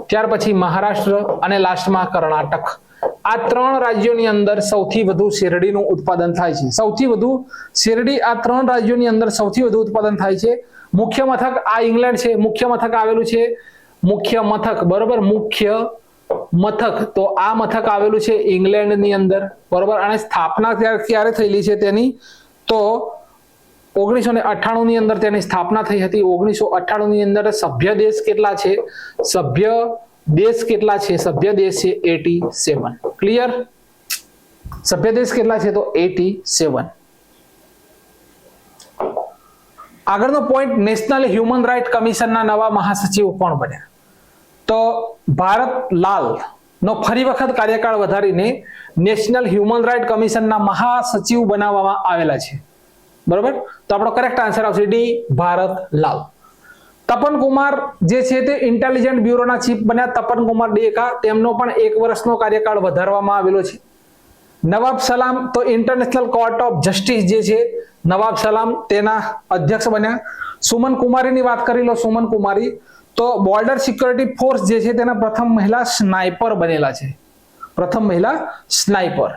ત્યાર પછી મહારાષ્ટ્ર અને લાસ્ટમાં કર્ણાટક. આ 3 રાજ્યોની અંદર સૌથી વધુ શેરડીનું ઉત્પાદન થાય છે. સૌથી વધુ શેરડી આ 3 રાજ્યોની અંદર સૌથી વધુ ઉત્પાદન થાય છે. મુખ્ય મથક આ ઇંગ્લેન્ડ છે. મુખ્ય મથક આવેલું છે, મુખ્ય મથક, બરોબર, મુખ્ય મથક, તો આ મથક આવેલું છે ઇંગ્લેન્ડની અંદર. બરોબર? અને સ્થાપના ક્યારે થયેલી છે તેની? તો 1998 ની અંદર તેની સ્થાપના થઈ હતી. 1998 ની અંદર સભ્ય દેશ કેટલા છે? સભ્ય દેશ કેટલા છે? સભ્ય દેશ છે 87. ક્લિયર? સભ્ય દેશ કેટલા છે? તો 87. આગળનો પોઈન્ટ, નેશનલ હ્યુમન રાઇટ કમિશનના નવા મહાસચિવ કોણ બન્યા? તો ભારત લાલ નો ફરી વખત કાર્યકાળ વધારીને નેશનલ હ્યુમન રાઇટ કમિશનના મહાસચિવ બનાવવામાં આવેલા છે. બરોબર? તો આપણો કરેક્ટ આન્સર આવશે ડી, ભારત લાલ. તપન કુમાર જે છે તે ઇન્ટેલિજન્ટ બ્યુરોના ચીફ બન્યા. તપન કુમાર ડેકા, તેમનો પણ 1 વર્ષનો કાર્યકાળ વધારવામાં આવેલો છે. નવાબ સલામ તો ઇન્ટરનેશનલ કોર્ટ ઓફ જસ્ટિસ જે છે, નવાબ સલામ તેના અધ્યક્ષ બન્યા. સુમન કુમારીની વાત કરી લો. સુમન કુમારી તો બોર્ડર સિક્યોરિટી ફોર્સ જે છે તેના પ્રથમ મહિલા સ્નાઇપર બનેલા છે. પ્રથમ મહિલા સ્નાઇપર.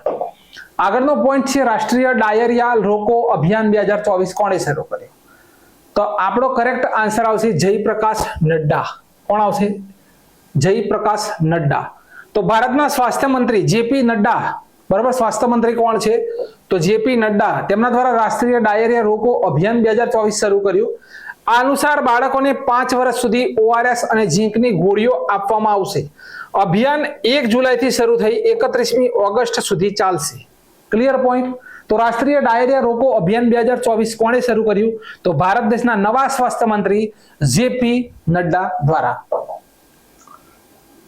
આગળનો પોઈન્ટ છે રાષ્ટ્રીય ડાયરિયા રોકો અભિયાન 2024 કોણે શરૂ કર્યું? તો આપણો કરેક્ટ આન્સર આવશે જયપ્રકાશ નડ્ડા. કોણ આવશે? જયપ્રકાશ નડ્ડા. તો ભારતના સ્વાસ્થ્ય મંત્રી જેપી નડ્ડા, બરાબર, સ્વાસ્થ્ય મંત્રી કોણ છે? તો જેપી નડ્ડા. તેમના દ્વારા રાષ્ટ્રીય ડાયરિયા રોકો અભિયાન 2024 શરૂ કર્યું. આ અનુસાર બાળકોને 5 વર્ષ સુધી ORS અને ઝીંકની ગોળીઓ આપવામાં આવશે. અભિયાન 1 જુલાઈથી શરૂ થઈ 31મી ઓગસ્ટ સુધી ચાલશે. Clear point? તો રાષ્ટ્રીય ડાયરિયા રોકો અભિયાન 2024 કોણે શરૂ કર્યું? તો ભારત દેશના નવા સ્વાસ્થ્ય મંત્રી જેપી નડ્ડા દ્વારા.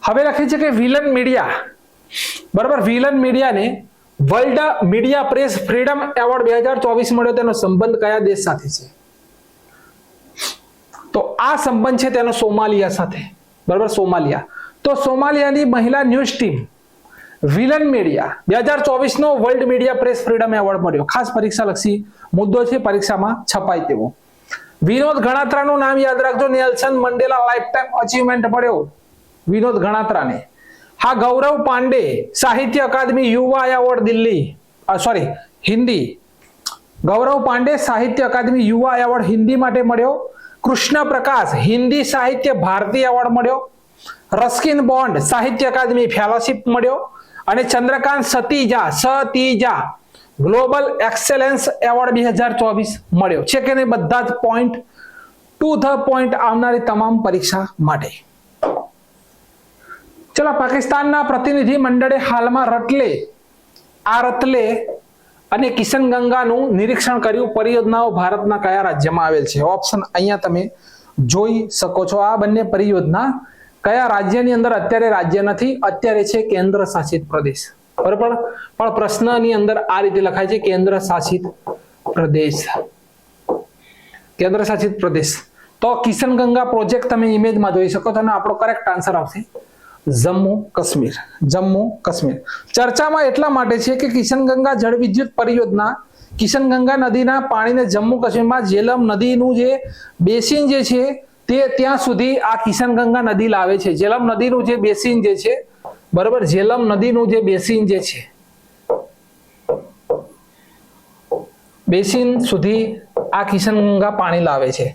હવે લખી છે કે વિલન મીડિયા, બરાબર, વિલન મીડિયાને world media press freedom award 2024 મળ્યો. તેનો સંબંધ કયા દેશ સાથે છે? તો આ સંબંધ છે તેનો સોમાલિયા સાથે, બરાબર, સોમાલિયા. તો સોમાલિયાની મહિલા ન્યૂઝ ટીમ વિલન મીડિયા 2024 નો world media press freedom award મળ્યો. ખાસ પરીક્ષા લક્ષી મુદ્દો છે, પરીક્ષામાં છપાય તેવો. વિનોદ ગણાત્રાનું નામ યાદ રાખજો. Nelson Mandela life time achievement મળ્યો વિનોદ ગણાત્રાને. હા, ગૌરવ પાંડે સાહિત્ય અકાદમી યુવા એવોર્ડ દિલ્હી, સોરી હિન્દી, ગૌરવ પાંડે સાહિત્ય અકાદમી યુવા એવોર્ડ હિન્દી માટે મળ્યો. કૃષ્ણ પ્રકાશ હિન્દી સાહિત્ય ભારતી એવોર્ડ મળ્યો. Ruskin bond Sahitya Akademi fellowship મળ્યો. અને Chandrakant Satija global excellence award 2024 મળ્યો છે કે નહીં? બધા જ પોઈન્ટ ટુ ધ પોઈન્ટ આવનારી તમામ પરીક્ષા માટે. ચલો, પાકિસ્તાનના પ્રતિનિધિ મંડળે હાલમાં રતલે અને કિશનગંગાનું નિરીક્ષણ કર્યું. પરિયોજનાઓ ભારતના કયા રાજ્યમાં આવેલ છે? ઓપ્શન અહીંયા તમે જોઈ શકો છો. આ બંને પરિયોજના કયા રાજ્યની અંદર અત્યારે રાજ્ય નથી, અત્યારે છે કેન્દ્ર શાસિત પ્રદેશ, બરાબર. પણ પ્રશ્નની અંદર આ રીતે લખાય છે કેન્દ્ર શાસિત પ્રદેશ, કેન્દ્ર શાસિત પ્રદેશ. તો કિશનગંગા પ્રોજેક્ટ તમે ઇમેજમાં જોઈ શકો છો અને આપણો કરેક્ટ આન્સર આવશે જમ્મુ કાશ્મીર. જમ્મુ કાશ્મીર ચર્ચામાં એટલા માટે છે કે કિશનગંગા જળ વિદ્યુત પરિયોજના કિશનગંગા નદીના પાણીને જમ્મુ કાશ્મીરમાં ઝેલમ નદીનું જે બેસિન જે છે તે ત્યાં સુધી આ કિશનગંગા નદી લાવે છે. ઝેલમ નદીનું જે બેસિન જે છે, બરાબર, ઝેલમ નદીનું જે બેસિન જે છે, બેસિન સુધી આ કિશનગંગા પાણી લાવે છે.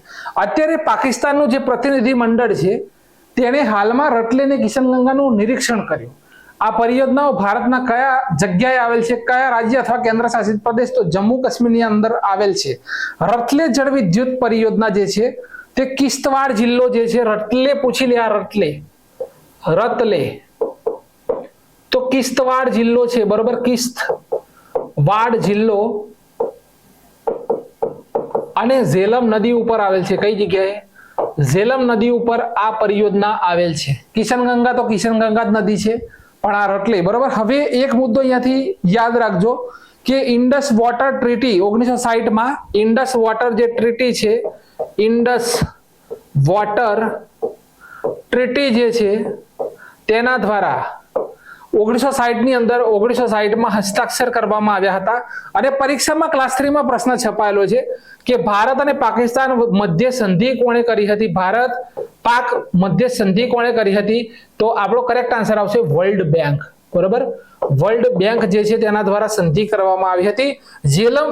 અત્યારે પાકિસ્તાનનું જે પ્રતિનિધિ મંડળ છે તેણે હાલમાં રટલે ને કિશનગંગાનું નિરીક્ષણ કર્યું. આ પરિયોજનાઓ ભારતના કયા જગ્યાએ આવેલ છે, કયા રાજ્ય અથવા કેન્દ્ર શાસિત પ્રદેશ? તો જમ્મુ કાશ્મીરની અંદર આવેલ છે. રટલે જળ વિદ્યુત પરિયોજના જે છે તે કિશ્તવાડ જિલ્લો જે છે, રટલે પૂછી લે, આ રતલે તો કિશ્તવાડ જિલ્લો છે, બરોબર, કિશ્તવાડ જિલ્લો અને ઝેલમ નદી ઉપર આવેલ છે. કઈ જગ્યાએ? ઝેલમ નદી ઉપર આ પરિયોજના આવેલ છે. કિશનગંગા તો કિશનગંગા જ નદી છે, પણ આ રટલે, બરોબર. હવે એક મુદ્દો અહીંયાથી યાદ રાખજો કે Indus water treaty 1960 Indus water જે ટ્રીટી છે, ઇન્ડસ વોટર ટ્રીટી જે છે તેના દ્વારા 1960 અંદર 1960 હસ્તાક્ષર કરવામાં આવ્યા હતા. અને પરીક્ષામાં ક્લાસ 3 માં પ્રશ્ન છપાયેલો છે કે ભારત અને પાકિસ્તાન મધ્ય સંધિ કોણે કરી હતી? ભારત પાક મધ્ય સંધિ કોણે કરી હતી? તો આપણો કરેક્ટ આન્સર આવશે વર્લ્ડ બેંક, બરોબર. વર્લ્ડ બેંક જે છે તેના દ્વારા સંધિ કરવામાં આવી હતી. ઝેલમ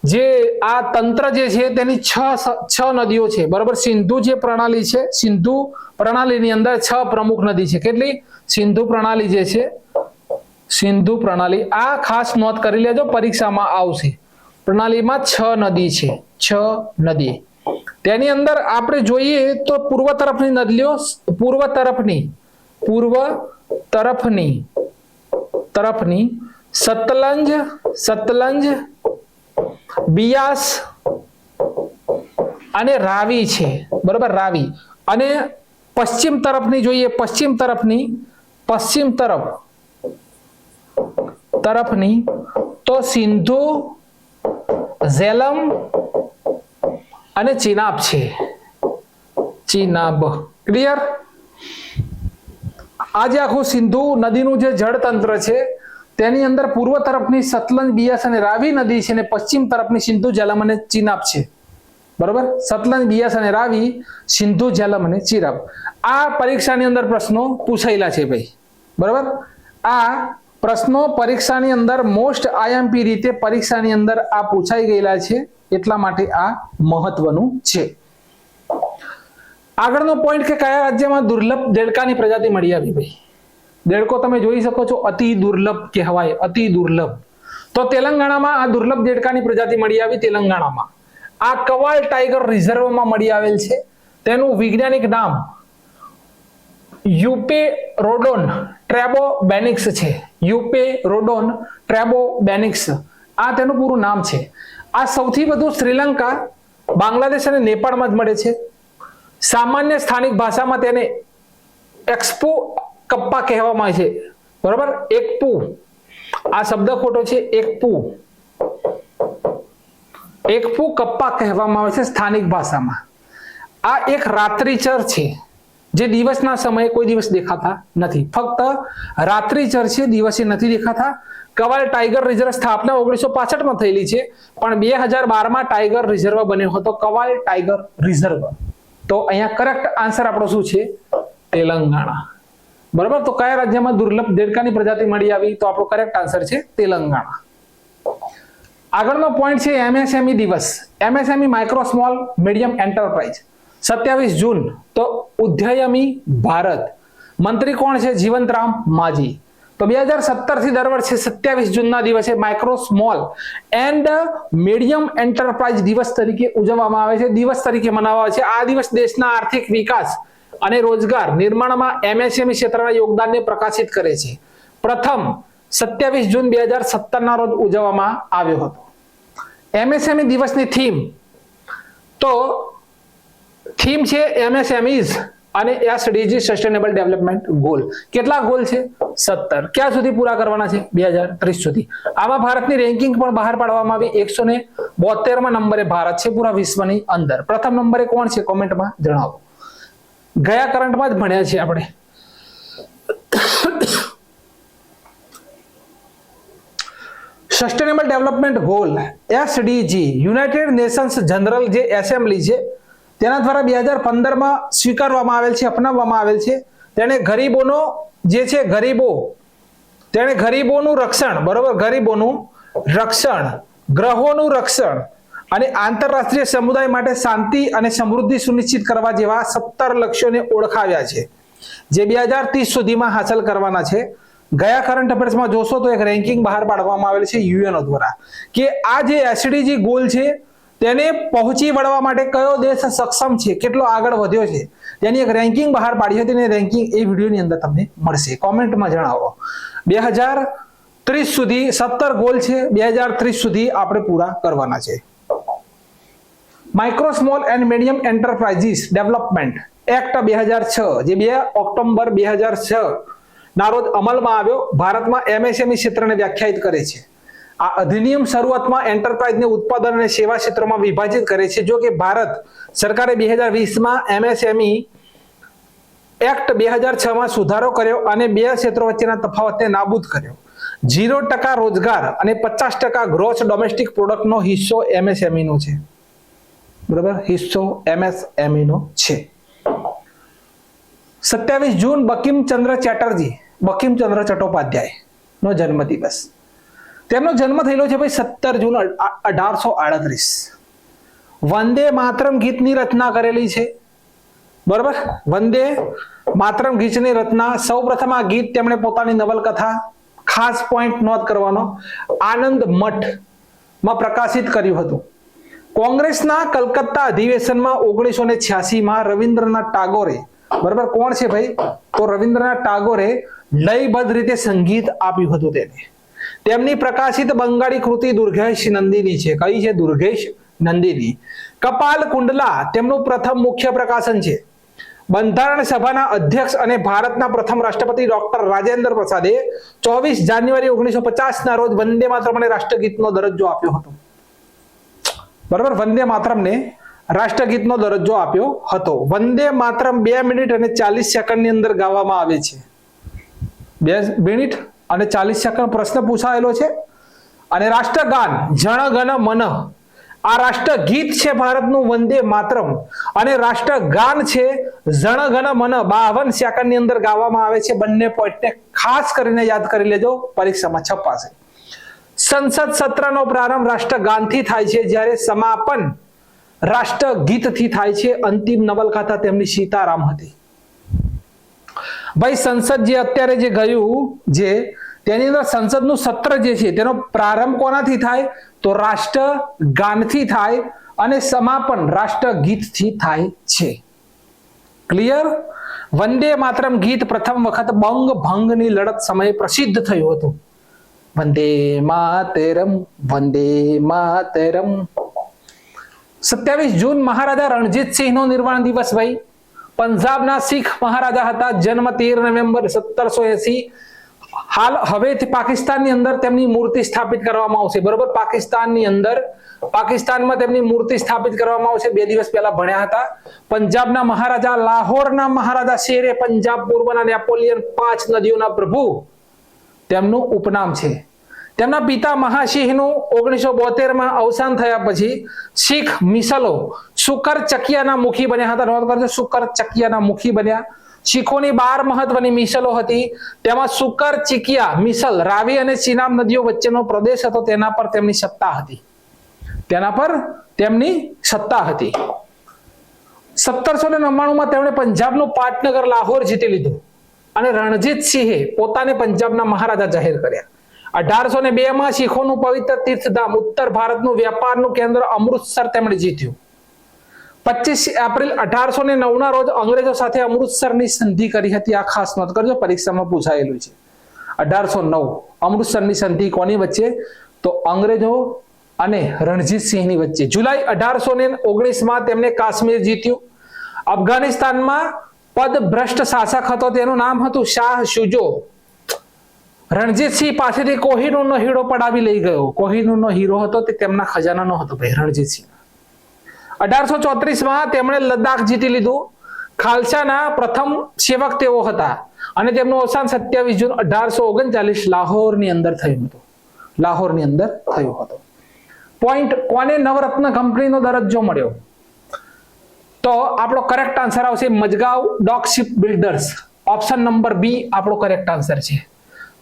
જે આ તંત્ર જે છે તેની છ નદીઓ છે, બરોબર. સિંધુ જે પ્રણાલી છે, સિંધુ પ્રણાલીની અંદર 6 પ્રમુખ નદી છે. કેટલી? સિંધુ પ્રણાલી જે છે, સિંધુ પ્રણાલી, આ ખાસ નોંધ કરી લેજો, પરીક્ષામાં આવશે. પ્રણાલીમાં 6 નદી છે, 6 નદી. તેની અંદર આપણે જોઈએ તો પૂર્વ તરફની નદીઓ, પૂર્વ તરફની સતલંજ, બિયાસ અને રાવી છે, બરોબર, રાવી. અને પશ્ચિમ તરફની જોઈએ, પશ્ચિમ તરફની તો સિંધુ, ઝેલમ અને ચિનાબ છે, ચિનાબ. ક્લિયર? આજે આખું સિંધુ નદીનું જે જળતંત્ર છે તેની અંદર પૂર્વ તરફની સતલંજ, બિયાસ અને રાવી નદી છે અને પશ્ચિમ તરફની સિંધુ, ઝેલમ અને ચિનાબ છે, બરોબર. સતલંજ, બિયાસ અને રાવી, સિંધુ, ઝેલમ અને ચિનાબ. આ પરીક્ષાની અંદર પ્રશ્નો પૂછાયેલા છે ભાઈ, બરોબર. આ પ્રશ્નો પરીક્ષાની અંદર મોસ્ટ આઈએમપી રીતે પરીક્ષાની અંદર આ પૂછાઈ ગયેલા છે, એટલા માટે આ મહત્વનું છે. આગળનો પોઈન્ટ કે કયા રાજ્યમાં દુર્લભ દેડકાની પ્રજાતિ મળી આવી? ભાઈ, દેડકો તમે જોઈ શકો છો, અતિ દુર્લભ કહેવાય, અતિ દુર્લભ. તો તેલંગાણામાં આ દુર્લભ દેડકાની પ્રજાતિ મળી આવી. તેલંગાણામાં આ કવાલ ટાઈગર રિઝર્વમાં મળી આવેલ છે. તેનું વૈજ્ઞાનિક નામ યુપેરોડોન ટ્રેબોબેનિક્સ છે. યુપેરોડોન ટ્રેબોબેનિક્સ આ તેનું પૂરું નામ છે. આ સૌથી વધુ શ્રીલંકા, બાંગ્લાદેશ અને નેપાળમાં જ મળે છે. સામાન્ય સ્થાનિક ભાષામાં તેને એક્સપો કપ્પા કહેવામાં આવે છે. બરોબર, એકપુ, આ શબ્દ ખોટો છે. એકપુ કપ્પા કહેવામાં આવે છે સ્થાનિક ભાષામાં. આ એક રાત્રિચર છે જે દિવસના સમયે કોઈ દિવસ દેખાતા નથી. ફક્ત રાત્રિચર છે, દિવસે નથી દેખાતા. કવાલ ટાઈગર રિઝર્વ સ્થાપના 1965 થયેલી છે, પણ 2012 ટાઈગર રિઝર્વ બન્યો હતો, કવાલ ટાઈગર રિઝર્વ. તો અહીંયા કરેક્ટ આન્સર આપણો શું છે? તેલંગાણા. બરાબર, તો કયા રાજ્યમાં દુર્લભ દેડકાની પ્રજાતિ મળી આવી? તો આપણો કરેક્ટ આન્સર છે તેલંગાણા. આગળનો પોઈન્ટ છે એમએસએમઈ દિવસ. MSME micro small medium enterprise 27 જૂન. તો ઉદ્યમી ભારત. મંત્રી કોણ છે? જીવંતરામ માઝી. તો 2017 થી દર વર્ષે 27 જૂનના દિવસે micro small and medium enterprise દિવસ તરીકે ઉજવવામાં આવે છે, દિવસ તરીકે મનાવવામાં આવે છે. આ દિવસ દેશના આર્થિક વિકાસ અને રોજગાર નિર્માણમાં એમએસએમઈ ક્ષેત્રના યોગદાનને પ્રકાશિત કરે છે. પ્રથમ 27 જૂન 2017 ના રોજ ઉજવવામાં આવ્યો હતો. એમએસએમઈ દિવસની થીમ છે એમએસએમઈઝ અને એસડીજી સસ્ટેનેબલ ડેવલપમેન્ટ ગોલ. કેટલા ગોલ છે? 17. ક્યાં સુધી પૂરા કરવાના છે? 2030 સુધી. આમાં ભારતની રેન્કિંગ પણ બહાર પાડવામાં આવી. 172માં નંબરે ભારત છે પૂરા વિશ્વની અંદર. પ્રથમ નંબરે કોણ છે? કોમેન્ટમાં જણાવો. ગયા કરંટમાં જ ભણ્યા છે આપણે. Sustainable development goal SDG United Nations general જે એસેમ્બલી છે તેના દ્વારા 2015માં સ્વીકારવામાં આવેલ છે, અપનાવવામાં આવેલ છે. તેણે ગરીબોનું રક્ષણ, બરોબર, ગરીબોનું રક્ષણ, ગ્રહોનું રક્ષણ અને આંતરરાષ્ટ્રીય સમુદાય માટે શાંતિ અને સમૃદ્ધિ સુનિશ્ચિત કરવા જેવા 17 લક્ષ્યોને ઓળખાવ્યા છે, જે 2030 સુધીમાં હાંસલ કરવાના છે. ગયા કરંટ અફેર્સમાં જોશો તો એક રેન્કિંગ બહાર પાડવામાં આવેલ છે યુએનઓ દ્વારા કે આ જે એસડીજી ગોલ છે તેને પહોંચી વળવા માટે કયો દેશ સક્ષમ છે, કેટલો આગળ વધ્યો છે, તેની એક રેન્કિંગ બહાર પાડી હતી. રેન્કિંગ એ વિડીયોની અંદર તમને મળશે. કોમેન્ટમાં જણાવો. 2030 સુધી 17 ગોલ છે, 2030 સુધી આપણે પૂરા કરવાના છે. Micro small and medium enterprises development act 2006 જે 2 ઓક્ટોબર 2006 ના રોજ અમલમાં આવ્યો, ભારતમાં એમએસએમઈ ક્ષેત્રને વ્યાખ્યાયિત કરે છે. આ અધિનિયમ શરૂઆતમાં એન્ટરપ્રાઇઝને ઉત્પાદન અને સેવા ક્ષેત્રોમાં વિભાજિત કરે છે. જો કે ભારત સરકારે 2020માં એમએસએમઈ એક્ટ 2006માં સુધારો કર્યો અને બે ક્ષેત્રો વચ્ચેના તફાવતને નાબૂદ કર્યો. 0% રોજગાર અને 50% ગ્રોસ ડોમેસ્ટિક પ્રોડક્ટનો હિસ્સો એમએસએમઈ નો છે. બરાબર, હિસ્સો એમએસએમઈ નો છે. 27 જૂન બંકિમચંદ્ર ચટ્ટોપાધ્યાય નો જન્મદિવસ. તેમનો જન્મ થયેલો છે ભાઈ 17 જૂન 1838. વંદે માતરમ ગીતની રચના કરેલી છે. બરાબર, વંદે માતરમ ગીતની રચના સૌપ્રથમ આ ગીત તેમણે પોતાની નવલકથા, ખાસ પોઈન્ટ નોંધ કરવાનો, આનંદ મઠમાં પ્રકાશિત કર્યું હતું. કોંગ્રેસના કલકત્તા અધિવેશનમાં 1986માં રવિન્દ્રનાથ ટાગોરે, બરાબર, કોણ છે ભાઈ? તો રવિન્દ્રનાથ ટાગોરે લયબદ્ધ રીતે સંગીત આપ્યું હતું તેને. તેમની પ્રકાશિત બંગાળી કૃતિ દુર્ગેશ નંદિની છે. કઈ છે? દુર્ગેશ નંદિની. કપાલ કુંડલા તેમનું પ્રથમ મુખ્ય પ્રકાશન છે. બંધારણ સભાના અધ્યક્ષ અને ભારતના પ્રથમ રાષ્ટ્રપતિ ડોક્ટર રાજેન્દ્ર પ્રસાદે 24 જાન્યુઆરી 1950 ના રોજ વંદે માતરમને રાષ્ટ્રગીતનો દરજ્જો આપ્યો હતો. બરાબર, વંદે માતરમને રાષ્ટ્રગીતનો દરજ્જો આપ્યો હતો. વંદે માતરમ 2 મિનિટ અને 40 સેકન્ડની અંદર ગાવામાં આવે છે. 2 મિનિટ અને 40 સેકન્ડ પ્રશ્ન પૂછાયેલો છે. અને રાષ્ટ્રગાન જન ગણ મન, આ રાષ્ટ્રગીત છે ભારતનું વંદે માતરમ, અને રાષ્ટ્રગાન છે જન ગણ મન 52 સેકન્ડની અંદર ગાવામાં આવે છે. બંને પોઈન્ટને ખાસ કરીને યાદ કરી લેજો, પરીક્ષામાં છપાશે. સંસદ સત્રનો પ્રારંભ રાષ્ટ્રગાનથી થાય છે, જ્યારે સમાપન રાષ્ટ્રગીતથી થાય છે. અંતિમ નવલકથા તેમની સીતારામ હતી. ભાઈ સંસદ જે અત્યારે જે ગયું જે તેની અંદર સંસદનું સત્ર જે છે તેનો પ્રારંભ કોનાથી થાય? તો રાષ્ટ્રગાનથી થાય અને સમાપન રાષ્ટ્રગીતથી થાય છે. ક્લિયર? વંદે માતરમ ગીત પ્રથમ વખત બંગ ભંગની લડત સમયે પ્રસિદ્ધ થયું હતું. વંદે માતરમ, વંદે માતરમ. 27 જૂન મહારાજા રણજીત સિંહનો નિર્વાણ દિવસ ભાઈ. પંજાબના શીખ મહારાજા હતા. જન્મ 13 નવેમ્બર 1780. હાલ હવેથી પાકિસ્તાનની અંદર તેમની મૂર્તિ સ્થાપિત કરવામાં આવશે. બરોબર, પાકિસ્તાનમાં તેમની મૂર્તિ સ્થાપિત કરવામાં આવશે. 2 દિવસ પહેલા ભણ્યા હતા. પંજાબના મહારાજા, લાહોરના મહારાજા, શેરે પંજાબ, પૂર્વના નેપોલિયન, 5 નદીઓના પ્રભુ તેમનું ઉપનામ છે. તેમના પિતા મહાસિંહનું 1972માં અવસાન થયા પછી શીખ મિસલો શુકર ચકિયાના મુખી બન્યા હતા. નોંધ કરજો, શુકર ચકિયાના મુખી બન્યા. શીખોની 12 મહત્વની મિસલો હતી. તેમાં શુકર ચિકિયા મિસલ રાવી અને ચિનાબ નદીઓ વચ્ચેનો પ્રદેશ હતો. તેના પર તેમની સત્તા હતી. 1799માં તેમણે પંજાબનું પાટનગર લાહોર જીતી લીધું અને રણજીત સિંહે પોતાને પંજાબના મહારાજા જાહેર કર્યા. 1802માં શીખોનું પવિત્ર તીર્થધામ, ઉત્તર ભારતનું વ્યાપારનું કેન્દ્ર અમૃતસર તેમણે જીત્યું. 25 એપ્રિલ 1809ના રોજ અંગ્રેજો સાથે અમૃતસરની સંધિ કરી હતી. આ ખાસ નોંધ કરજો, પરીક્ષામાં પૂછાયેલું છે. 1809 અમૃતસરની સંધિ કોની વચ્ચે? તો અંગ્રેજો અને રણજીત સિંહની વચ્ચે. જુલાઈ 1819માં તેમણે કાશ્મીર જીત્યું. અફઘાનિસ્તાનમાં પદભ્રષ્ટ શાસક હતો, તેનું નામ હતું શાહ શુજો. રણજીતસિંહ પાસેથી કોહિનૂરનો હીરો પડાવી લઈ ગયો. કોહિનૂરનો હીરો હતો તે તેમના ખજાનાનો હતો ભાઈ રણજીતસિંહ. 1834માં તેમણે લદ્દાખ જીતી લીધું. ખાલસાના પ્રથમ સેવક તેઓ હતા અને તેમનું અવસાન 27 જૂન 1839 લાહોરની અંદર થયું હતું. પોઈન્ટ, કોને નવરત્ન કંપનીનો દરજ્જો મળ્યો? તો આપણો કરેક્ટ આન્સર આવશે Mazagon dock ship builders. Option number B આપણો કરેક્ટ આન્સર છે.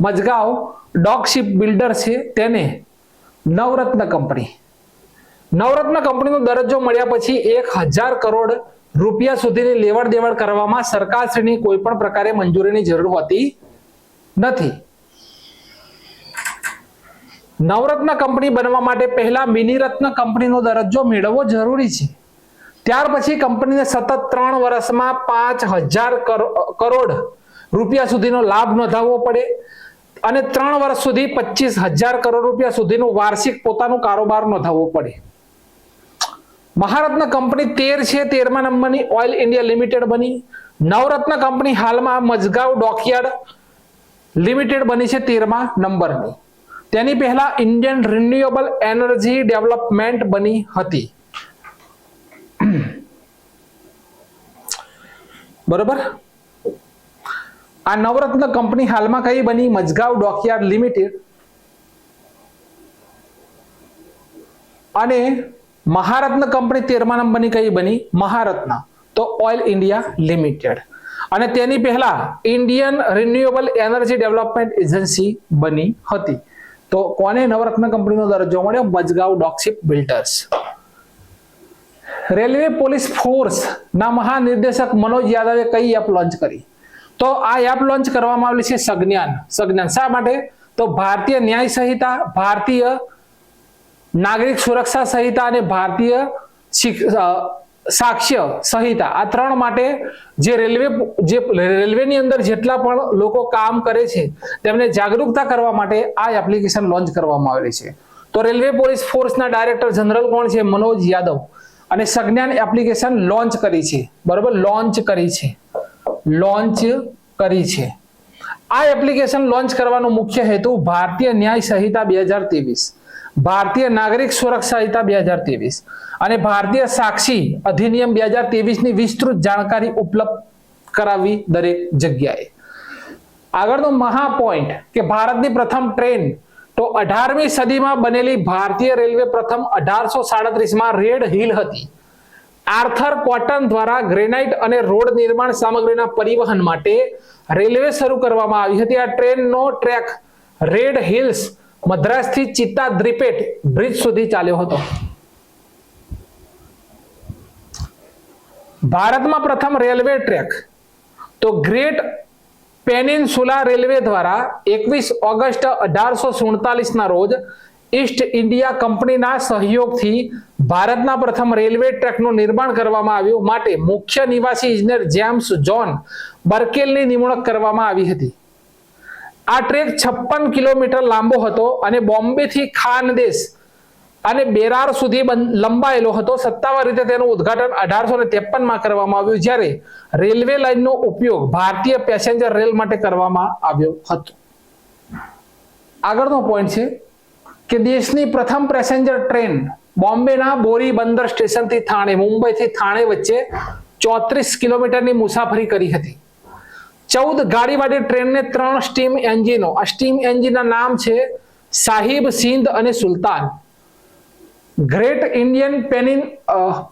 મજગાંવ ડોક શિપ બિલ્ડર્સ છે તેને નવરત્ન કંપનીનો દરજ્જો મળ્યા પછી 1000 કરોડ રૂપિયા સુધીની લેવડ દેવડ કરવામાં સરકારશ્રીની કોઈ પણ પ્રકારે મંજૂરીની જરૂર હોતી નથી. નવરત્ન કંપની બનવા માટે પહેલા મિનિરત્ન કંપનીનો દરજ્જો મેળવવો જરૂરી છે. ત્યાર પછી કંપનીને સતત 3 વર્ષમાં 5000 કરોડ રૂપિયા સુધીનો લાભ નોંધાવવો પડે અને 3 વર્ષ સુધી 25000 કરોડ રૂપિયા સુધીનો વાર્ષિક પોતાનો કારોબાર નોંધાવવો પડે. મહારત્ન કંપની 13 છે, 13મા નંબરની ઓઇલ ઇન્ડિયા લિમિટેડ બની. નવરત્ન કંપની હાલમાં મજગાંવ ડોકયાર્ડ લિમિટેડ બની છે 13મા નંબરની. તેની પહેલા ઇન્ડિયન રિન્યુએબલ એનર્જી ડેવલપમેન્ટ બની હતી. બરોબર, આ નવરત્ન કંપની હાલમાં કઈ બની? મજગાંવ ડોકયાર્ડ લિમિટેડ. અને મહારત્ન કંપની 13મા નંબરની કઈ બની? મહારત્ન, તો ઓઇલ ઇન્ડિયા લિમિટેડ. અને તેની પહેલા Indian renewable energy development agency બની હતી. તો કોને નવરત્ન કંપનીનો દરજ્જો મળ્યો? Mazagon dock ship builders. Railway police force ના મહાનિર્દેશક મનોજ યાદવે કઈ એપ લોન્ચ કરી? તો આ એપ લોન્ચ કરવામાં આવેલી છે સજ્ઞાન. શા માટે? તો ભારતીય ન્યાય સંહિતા, ભારતીય નાગરિક સુરક્ષા સંહિતા અને ભારતીય સાક્ષ્ય સંહિતા, આ 3 માટે જે રેલવેની અંદર જેટલા પણ લોકો કામ કરે છે તેમને જાગૃતતા કરવા માટે આ એપ્લિકેશન લોન્ચ કરવામાં આવેલી છે. તો રેલવે પોલીસ ફોર્સના ડાયરેક્ટર જનરલ કોણ છે? મનોજ યાદવ. અને સજ્ઞાન એપ્લિકેશન લોન્ચ કરી છે. બરોબર, લોન્ચ કરી છે. આ એપ્લિકેશન લોન્ચ કરવાનો મુખ્ય હેતુ ભારતીય ન્યાય સંહિતા 2023, ભારતીય નાગરિક સુરક્ષા સંહિતા 2023 અને ભારતીય સાક્ષી અધિનિયમ 2023 ની વિસ્તૃત જાણકારી ઉપલબ્ધ કરાવવી દરેક જગ્યાએ. આગળનો મહા પોઈન્ટ કે ભારતની પ્રથમ ટ્રેન, તો 18મી સદીમાં બનેલી ભારતીય રેલવે પ્રથમ 1837માં રેડ હિલ હતી. આર્થર કોટન દ્વારા ગ્રેનાઇટ અને રોડ નિર્માણ સામગ્રીના પરિવહન માટે રેલવે શરૂ કરવામાં આવી હતી. આ ટ્રેનનો ટ્રેક રેડ હિલ્સ મદ્રાસથી ચિત્તા દ્રીપેટ બ્રિજ સુધી ચાલ્યો હતો. ભારતમાં પ્રથમ રેલવે ટ્રેક તો ગ્રેટ પેનિનસુલા રેલવે દ્વારા 21 ઓગસ્ટ 1847ના રોજ ઈસ્ટ ઇન્ડિયા કંપનીના સહયોગથી ભારતના પ્રથમ રેલવે ટ્રેકનું નિર્માણ કરવામાં આવ્યું. માટે મુખ્ય નિવાસી ઇજનેર જેમ્સ જોન બર્કેલની નિમણૂક કરવામાં આવી હતી. આ ટ્રેક 56 કિલોમીટર લાંબો હતો અને બોમ્બે થી ખાનદેશ અને બેરાર સુધી લંબાયેલો હતો. સત્તાવાર રીતે તેનું ઉદ્ઘાટન 1853 માં કરવામાં આવ્યું, જ્યારે રેલવે લાઇનનો ઉપયોગ ભારતીય પેસેન્જર રેલ માટે કરવામાં આવ્યો હતો. આગળનો પોઈન્ટ છે કે દેશની પ્રથમ પેસેન્જર ટ્રેન બોમ્બેના બોરી બંદર સ્ટેશનથી થાણે, મુંબઈથી થાણે વચ્ચે 34 કિલોમીટરની મુસાફરી કરી હતી. 14 ગાડીવાળી ટ્રેનને 3 સ્ટીમ એન્જિનો, આ સ્ટીમ એન્જિનના નામ છે સાહિબ, સિંધ અને સુલતાન. ગ્રેટ ઇન્ડિયન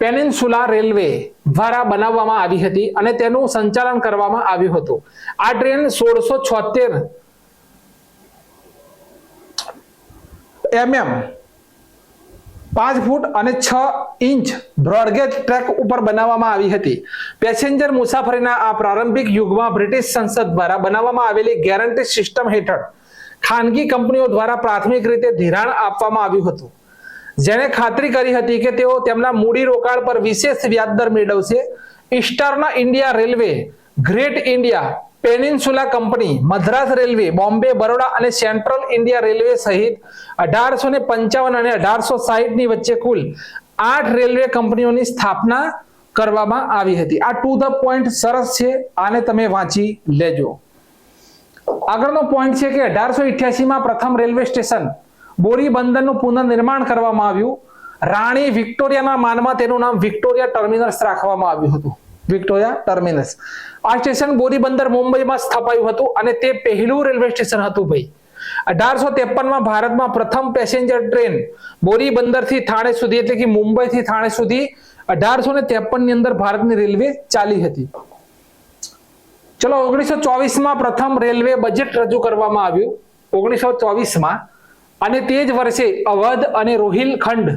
પેનિન્સુલા રેલવે દ્વારા બનાવવામાં આવી હતી અને તેનું સંચાલન કરવામાં આવ્યું હતું. આ ટ્રેન 1676 mm 5 ફૂટ અને 6 ઇંચ બ્રોડગેજ ટ્રેક ઉપર બનાવવામાં આવી હતી. પેસેન્જર મુસાફરીના આ પ્રારંભિક યુગમાં બ્રિટિશ સંસદ દ્વારા બનાવવામાં આવેલી ગેરંટી સિસ્ટમ હેઠળ ખાનગી કંપનીઓ દ્વારા પ્રાથમિક રીતે ધિરાણ આપવામાં આવ્યું હતું, જેણે ખાતરી કરી હતી કે તેઓ તેમના મૂડી રોકાણ પર વિશેષ વ્યાજ દર મેળવશે. Eastern India railway, great India peninsula company, Madras railway, Bombay, Baroda અને સેન્ટ્રલ ઇન્ડિયા રેલવે સહિત 1855 અને 1860 ની વચ્ચે કુલ 8 રેલવે કંપનીઓની સ્થાપના કરવામાં આવી હતી. આ ટુ ધ પોઈન્ટ સરસ છે, આને તમે વાંચી લેજો. આગળનો પોઈન્ટ છે કે 1888 માં પ્રથમ રેલવે સ્ટેશન બોરી બંદરનું પુનર્નિર્માણ કરવામાં આવ્યું. રાણી વિક્ટોરિયાના માનમાં તેનું નામ વિક્ટોરિયા ટર્મિનસ રાખવામાં આવ્યું હતું. Victoria terminus. આ સ્ટેશન બોરી બંદર મુંબઈમાં સ્થાપાયું હતું અને તે પહેલું રેલવે સ્ટેશન હતું ભાઈ. 1853 માં ભારતમાં પ્રથમ પેસેન્જર ટ્રેન બોરી બંદરથી થાણે સુધી, એટલે કે મુંબઈથી થાણે સુધી 1853 ની અંદર ભારતની રેલવે ચાલી હતી. ચલો 1924 માં પ્રથમ રેલવે બજેટ રજૂ કરવામાં આવ્યું 1924 માં, અને તે જ વર્ષે અવધ અને રોહિલખંડ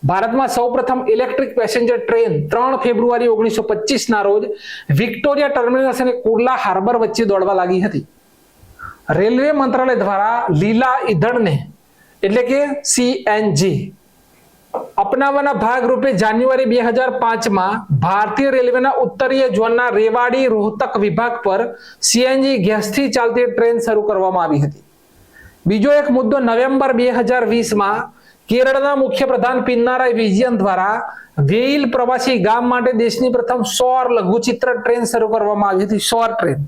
ભારતમાં સૌપ્રથમ ઇલેક્ટ્રિક પેસેન્જર ટ્રેન 3 ફેબ્રુઆરી 1925 ના રોજ વિક્ટોરિયા ટર્મિનસ અને કુર્લા હાર્બર વચ્ચે દોડવા લાગી હતી. રેલવે મંત્રાલય દ્વારા લીલા ઈંધણને એટલે કે સીએનજી અપનાવવાના ભાગરૂપે જાન્યુઆરી 2005 માં ભારતીય રેલવેના ઉત્તરીય ઝોનના રેવાડી રોહતક વિભાગ પર સીએનજી ગેસથી ચાલતી ટ્રેન શરૂ કરવામાં આવી હતી. બીજો એક મુદ્દો, નવેમ્બર 2020 માં કેરળના મુખ્યપ્રધાન પિનારાઈ વિજયન દ્વારા વેઇલ પ્રવાસી ગામ માટે દેશની પ્રથમ સૌર લઘુચિત્ર ટ્રેન શરૂ કરવામાં આવી હતી. સૌર ટ્રેન.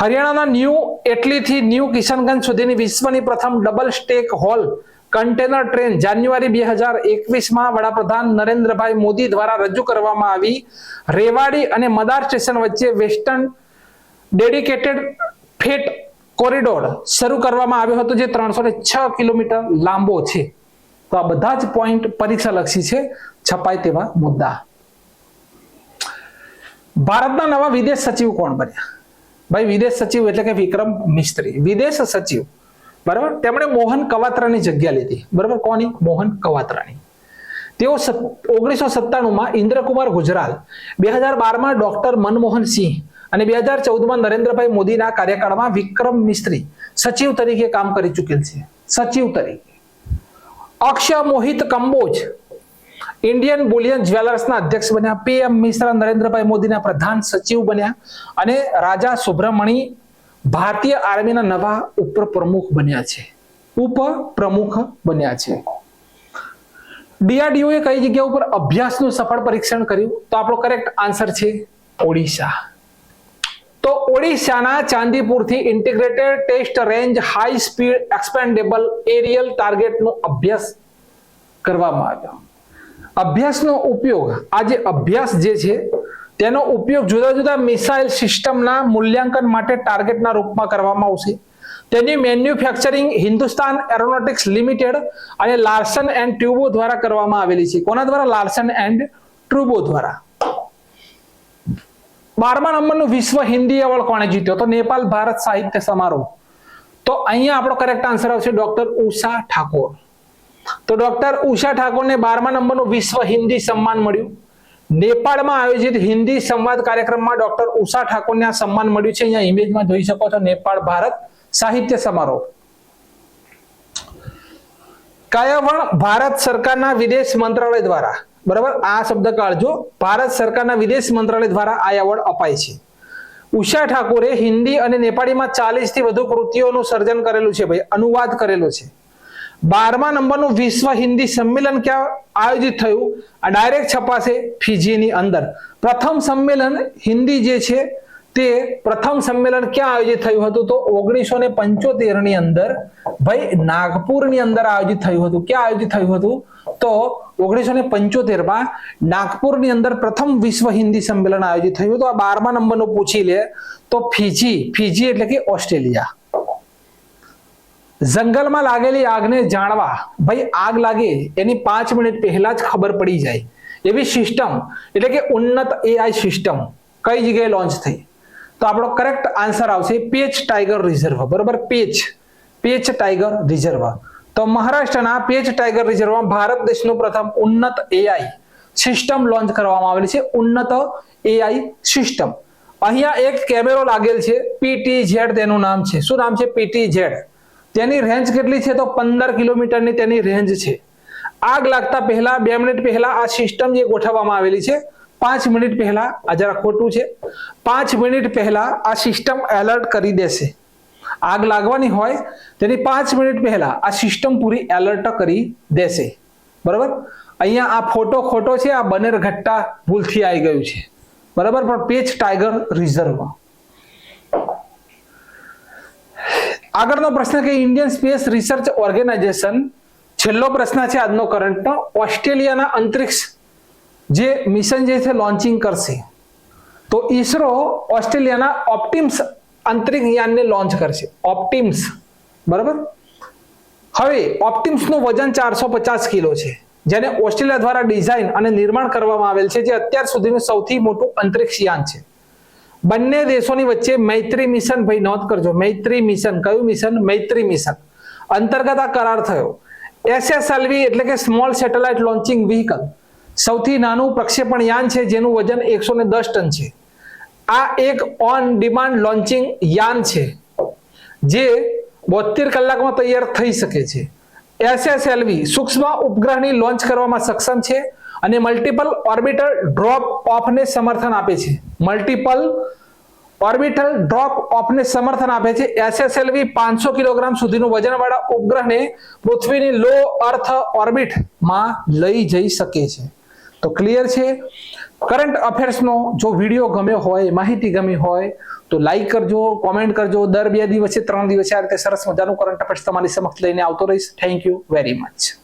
હરિયાણાના ન્યૂ એટલીથી ન્યૂ કિશનગંજ સુધીની વિશ્વની પ્રથમ double stack haul container train જાન્યુઆરી 2021 માં વડાપ્રધાન નરેન્દ્રભાઈ મોદી દ્વારા રજૂ કરવામાં આવી. રેવાડી અને મદાર સ્ટેશન વચ્ચે વેસ્ટર્ન ડેડિકેટેડ ફેટ કોરિડોર શરૂ કરવામાં આવ્યો હતો, જે 306 કિલોમીટર લાંબો છે. તો આ બધા જ પોઈન્ટ પરીક્ષાલક્ષી છે, છપાય તેવા મુદ્દા. ભારતના નવા વિદેશ સચિવ કોણ બન્યા? ભાઈ વિદેશ સચિવ એટલે કે વિક્રમ મિસ્ત્રી, વિદેશ સચિવ, બરાબર. તેમણે મોહન કવાત્રાની જગ્યા લીધી, બરાબર. કોની? મોહન કવાત્રાની. તેઓ 1997 માં ઇન્દ્રકુમાર ગુજરાલ, 2012 માં ડોક્ટર મનમોહન સિંહ અને 2014 માં નરેન્દ્રભાઈ મોદીના કાર્યકાળમાં વિક્રમ મિસ્ત્રી સચિવ તરીકે કામ કરી ચૂકેલ છે. સચિવ તરીકે. અક્ષય મોહિત કંબોજ ઇન્ડિયન બુલિયન જ્વેલર્સના અધ્યક્ષ બન્યા. પીએમ મિશ્રા નરેન્દ્રભાઈ મોદીના પ્રધાન સચિવ બન્યા અને રાજા સુબ્રમણી ભારતીય આર્મીના નવા ઉપપ્રમુખ બન્યા છે. ઉપપ્રમુખ બન્યા છે. ડીઆરડીઓ એ કઈ જગ્યા ઉપર અભ્યાસનું સફળ પરીક્ષણ કર્યું? તો આપણો કરેક્ટ આન્સર છે ઓડિશા. તો ઓડિશાના ચાંદીપુરથી integrated test range high speed expendable aerial ટાર્ગેટનો અભ્યાસ કરવામાં આવ્યો. અભ્યાસનો ઉપયોગ, આ જે અભ્યાસ જે છે તેનો ઉપયોગ જુદા જુદા મિસાઇલ સિસ્ટમના મૂલ્યાંકન માટે ટાર્ગેટના રૂપમાં કરવામાં આવશે. તેની મેન્યુફેક્ચરિંગ હિન્દુસ્તાન એરોનોટિક્સ લિમિટેડ અને લાર્સન એન્ડ ટ્યુબો દ્વારા કરવામાં આવેલી છે. કોના દ્વારા? લાર્સન એન્ડ ટ્યુબો દ્વારા. 12મા નંબરનું વિશ્વ હિન્દી એવોર્ડ કોણે જીત્યો? તો નેપાલ ભારત સાહિત્ય સમારોહ. તો અહીંયા આપણો કરેક્ટ આન્સર આવશે ડોક્ટર ઉષા ઠાકોર. તો ડોક્ટર ઉષા ઠાકોરને 12મા નંબરનું વિશ્વ હિન્દી સન્માન મળ્યું. નેપાળમાં આયોજિત હિન્દી સંવાદ કાર્યક્રમમાં ડોક્ટર ઉષા ઠાકોરને આ સન્માન મળ્યું છે. અહીંયા ઇમેજમાં જોઈ શકો છો, નેપાળ ભારત સાહિત્ય સમારોહ. કયા વણ ભારત સરકારના વિદેશ મંત્રાલય દ્વારા, બરાબર, આ શબ્દ કાઢજો, ભારત સરકારના વિદેશ મંત્રાલય દ્વારા આ એવોર્ડ અપાય છે. ઉષા ઠાકુરે હિન્દી અને નેપાળીમાં 40 થી વધુ કૃતિઓનું સર્જન કરેલું છે ભાઈ, અનુવાદ કરેલો છે. 12મા નંબરનું વિશ્વ હિન્દી સંમેલન ક્યાં આયોજિત થયું? આ ડાયરેક્ટ છપાશે ફિજીની અંદર. પ્રથમ સંમેલન હિન્દી જે છે તે પ્રથમ સંમેલન ક્યાં આયોજિત થયું હતું? તો 1975 ની અંદર ભાઈ નાગપુરની અંદર આયોજિત થયું હતું. ક્યાં આયોજિત થયું હતું? તો 1975 માં નાગપુરની અંદર પ્રથમ વિશ્વ હિન્દી સંમેલન આયોજિત થયું હતું. આ 12મા નંબરનું પૂછી લે તો ફિજી એટલે કે ઓસ્ટ્રેલિયા. જંગલમાં લાગેલી આગને જાણવા, ભાઈ આગ લાગે એની 5 મિનિટ પહેલા જ ખબર પડી જાય એવી સિસ્ટમ એટલે કે ઉન્નત AI સિસ્ટમ કઈ જગ્યાએ લોન્ચ થઈ? તો આપણો કરેક્ટ આન્સર આવશે પેચ ટાઈગર રિઝર્વ. બરોબર, પેચ ટાઈગર રિઝર્વ. તો મહારાષ્ટ્રના પેચ ટાઈગર રિઝર્વમાં ભારત દેશનું પ્રથમ ઉન્નત AI સિસ્ટમ લોન્ચ કરવામાં આવેલી છે. ઉન્નત AI સિસ્ટમ. અહીંયા એક કેમેરો લાગેલ છે, PTZ તેનું નામ છે. શું નામ છે? PTZ. તેની રેન્જ કેટલી છે? તો 15 કિલોમીટરની તેની રેન્જ છે. આગ લાગતા પહેલા 2 મિનિટ પહેલા આ સિસ્ટમ જે ગોઠવવામાં આવેલી છે, 5 મિનિટ પહેલા, આ જરા ખોટું છે, 5 મિનિટ પહેલા આ સિસ્ટમ એલર્ટ કરી દેશે. આગ લાગવાની હોય તેની 5 મિનિટ પહેલા આ સિસ્ટમ પૂરી એલર્ટ કરી દેશે. બરાબર, અહીંયા આ ફોટો ખોટો છે, આ બનેરઘટ્ટા ભૂલથી આવી ગયું છે. બરાબર, પણ પેચ ટાઈગર રિઝર્વ. આગળનો પ્રશ્ન કે ઇન્ડિયન સ્પેસ રિસર્ચ ઓર્ગેનાઇઝેશન, છેલ્લો પ્રશ્ન છે આજનો કરંટનો, ઓસ્ટ્રેલિયાના અંતરિક્ષ જે મિશન જે છે લોન્ચિંગ કરશે. તો ઈસરો ઓસ્ટ્રેલિયાના ઓપ્ટિમ્સ અંતરિક્ષ યાનને લોન્ચ કરશે. ઓપ્ટિમ્સ. બરાબર, હવે ઓપ્ટિમ્સનું વજન 450 કિલો છે, જેને ઓસ્ટ્રેલિયા દ્વારા ડિઝાઇન અને નિર્માણ કરવામાં આવેલ છે, જે અત્યાર સુધીનું સૌથી મોટું અંતરિક્ષ યાન છે. બંને દેશોની વચ્ચે મૈત્રી મિશન, ભાઈ નોંધ કરજો, મૈત્રી મિશન. કયું મિશન? મૈત્રી મિશન અંતર્ગત આ કરાર થયો. SSLV એટલે કે સ્મોલ સેટેલાઇટ લોન્ચિંગ વ્હીકલ સૌથી નાનું પ્રક્ષેપણ યાન છે, જેનું વજન 110 ટન છે. આ એક ઓન ડિમાન્ડ લોન્ચિંગ યાન છે જે 72 કલાકમાં તૈયાર થઈ શકે છે. SSLV સૂક્ષ્મ ઉપગ્રહની લોન્ચ કરવામાં સક્ષમ છે અને મલ્ટિપલ ઓર્બિટલ ડ્રોપ ઓફને સમર્થન આપે છે. મલ્ટિપલ ઓર્બિટલ ડ્રોપ ઓફને સમર્થન આપે છે. SSLV 500 કિલોગ્રામ સુધીનું વજનવાળા ઉપગ્રહને પૃથ્વીની લો અર્થ ઓર્બિટમાં લઈ જઈ શકે છે. તો ક્લિયર છે. કરંટ અફેર્સનો જો વિડીયો ગમ્યો હોય, માહિતી ગમી હોય તો લાઈક કરજો, કોમેન્ટ કરજો. દર 2 દિવસે 3 દિવસે આ રીતે સરસ મજાનું કરંટ અફેર્સ તમારી સમક્ષ લઈને આવતો રહીશ. Thank you very much.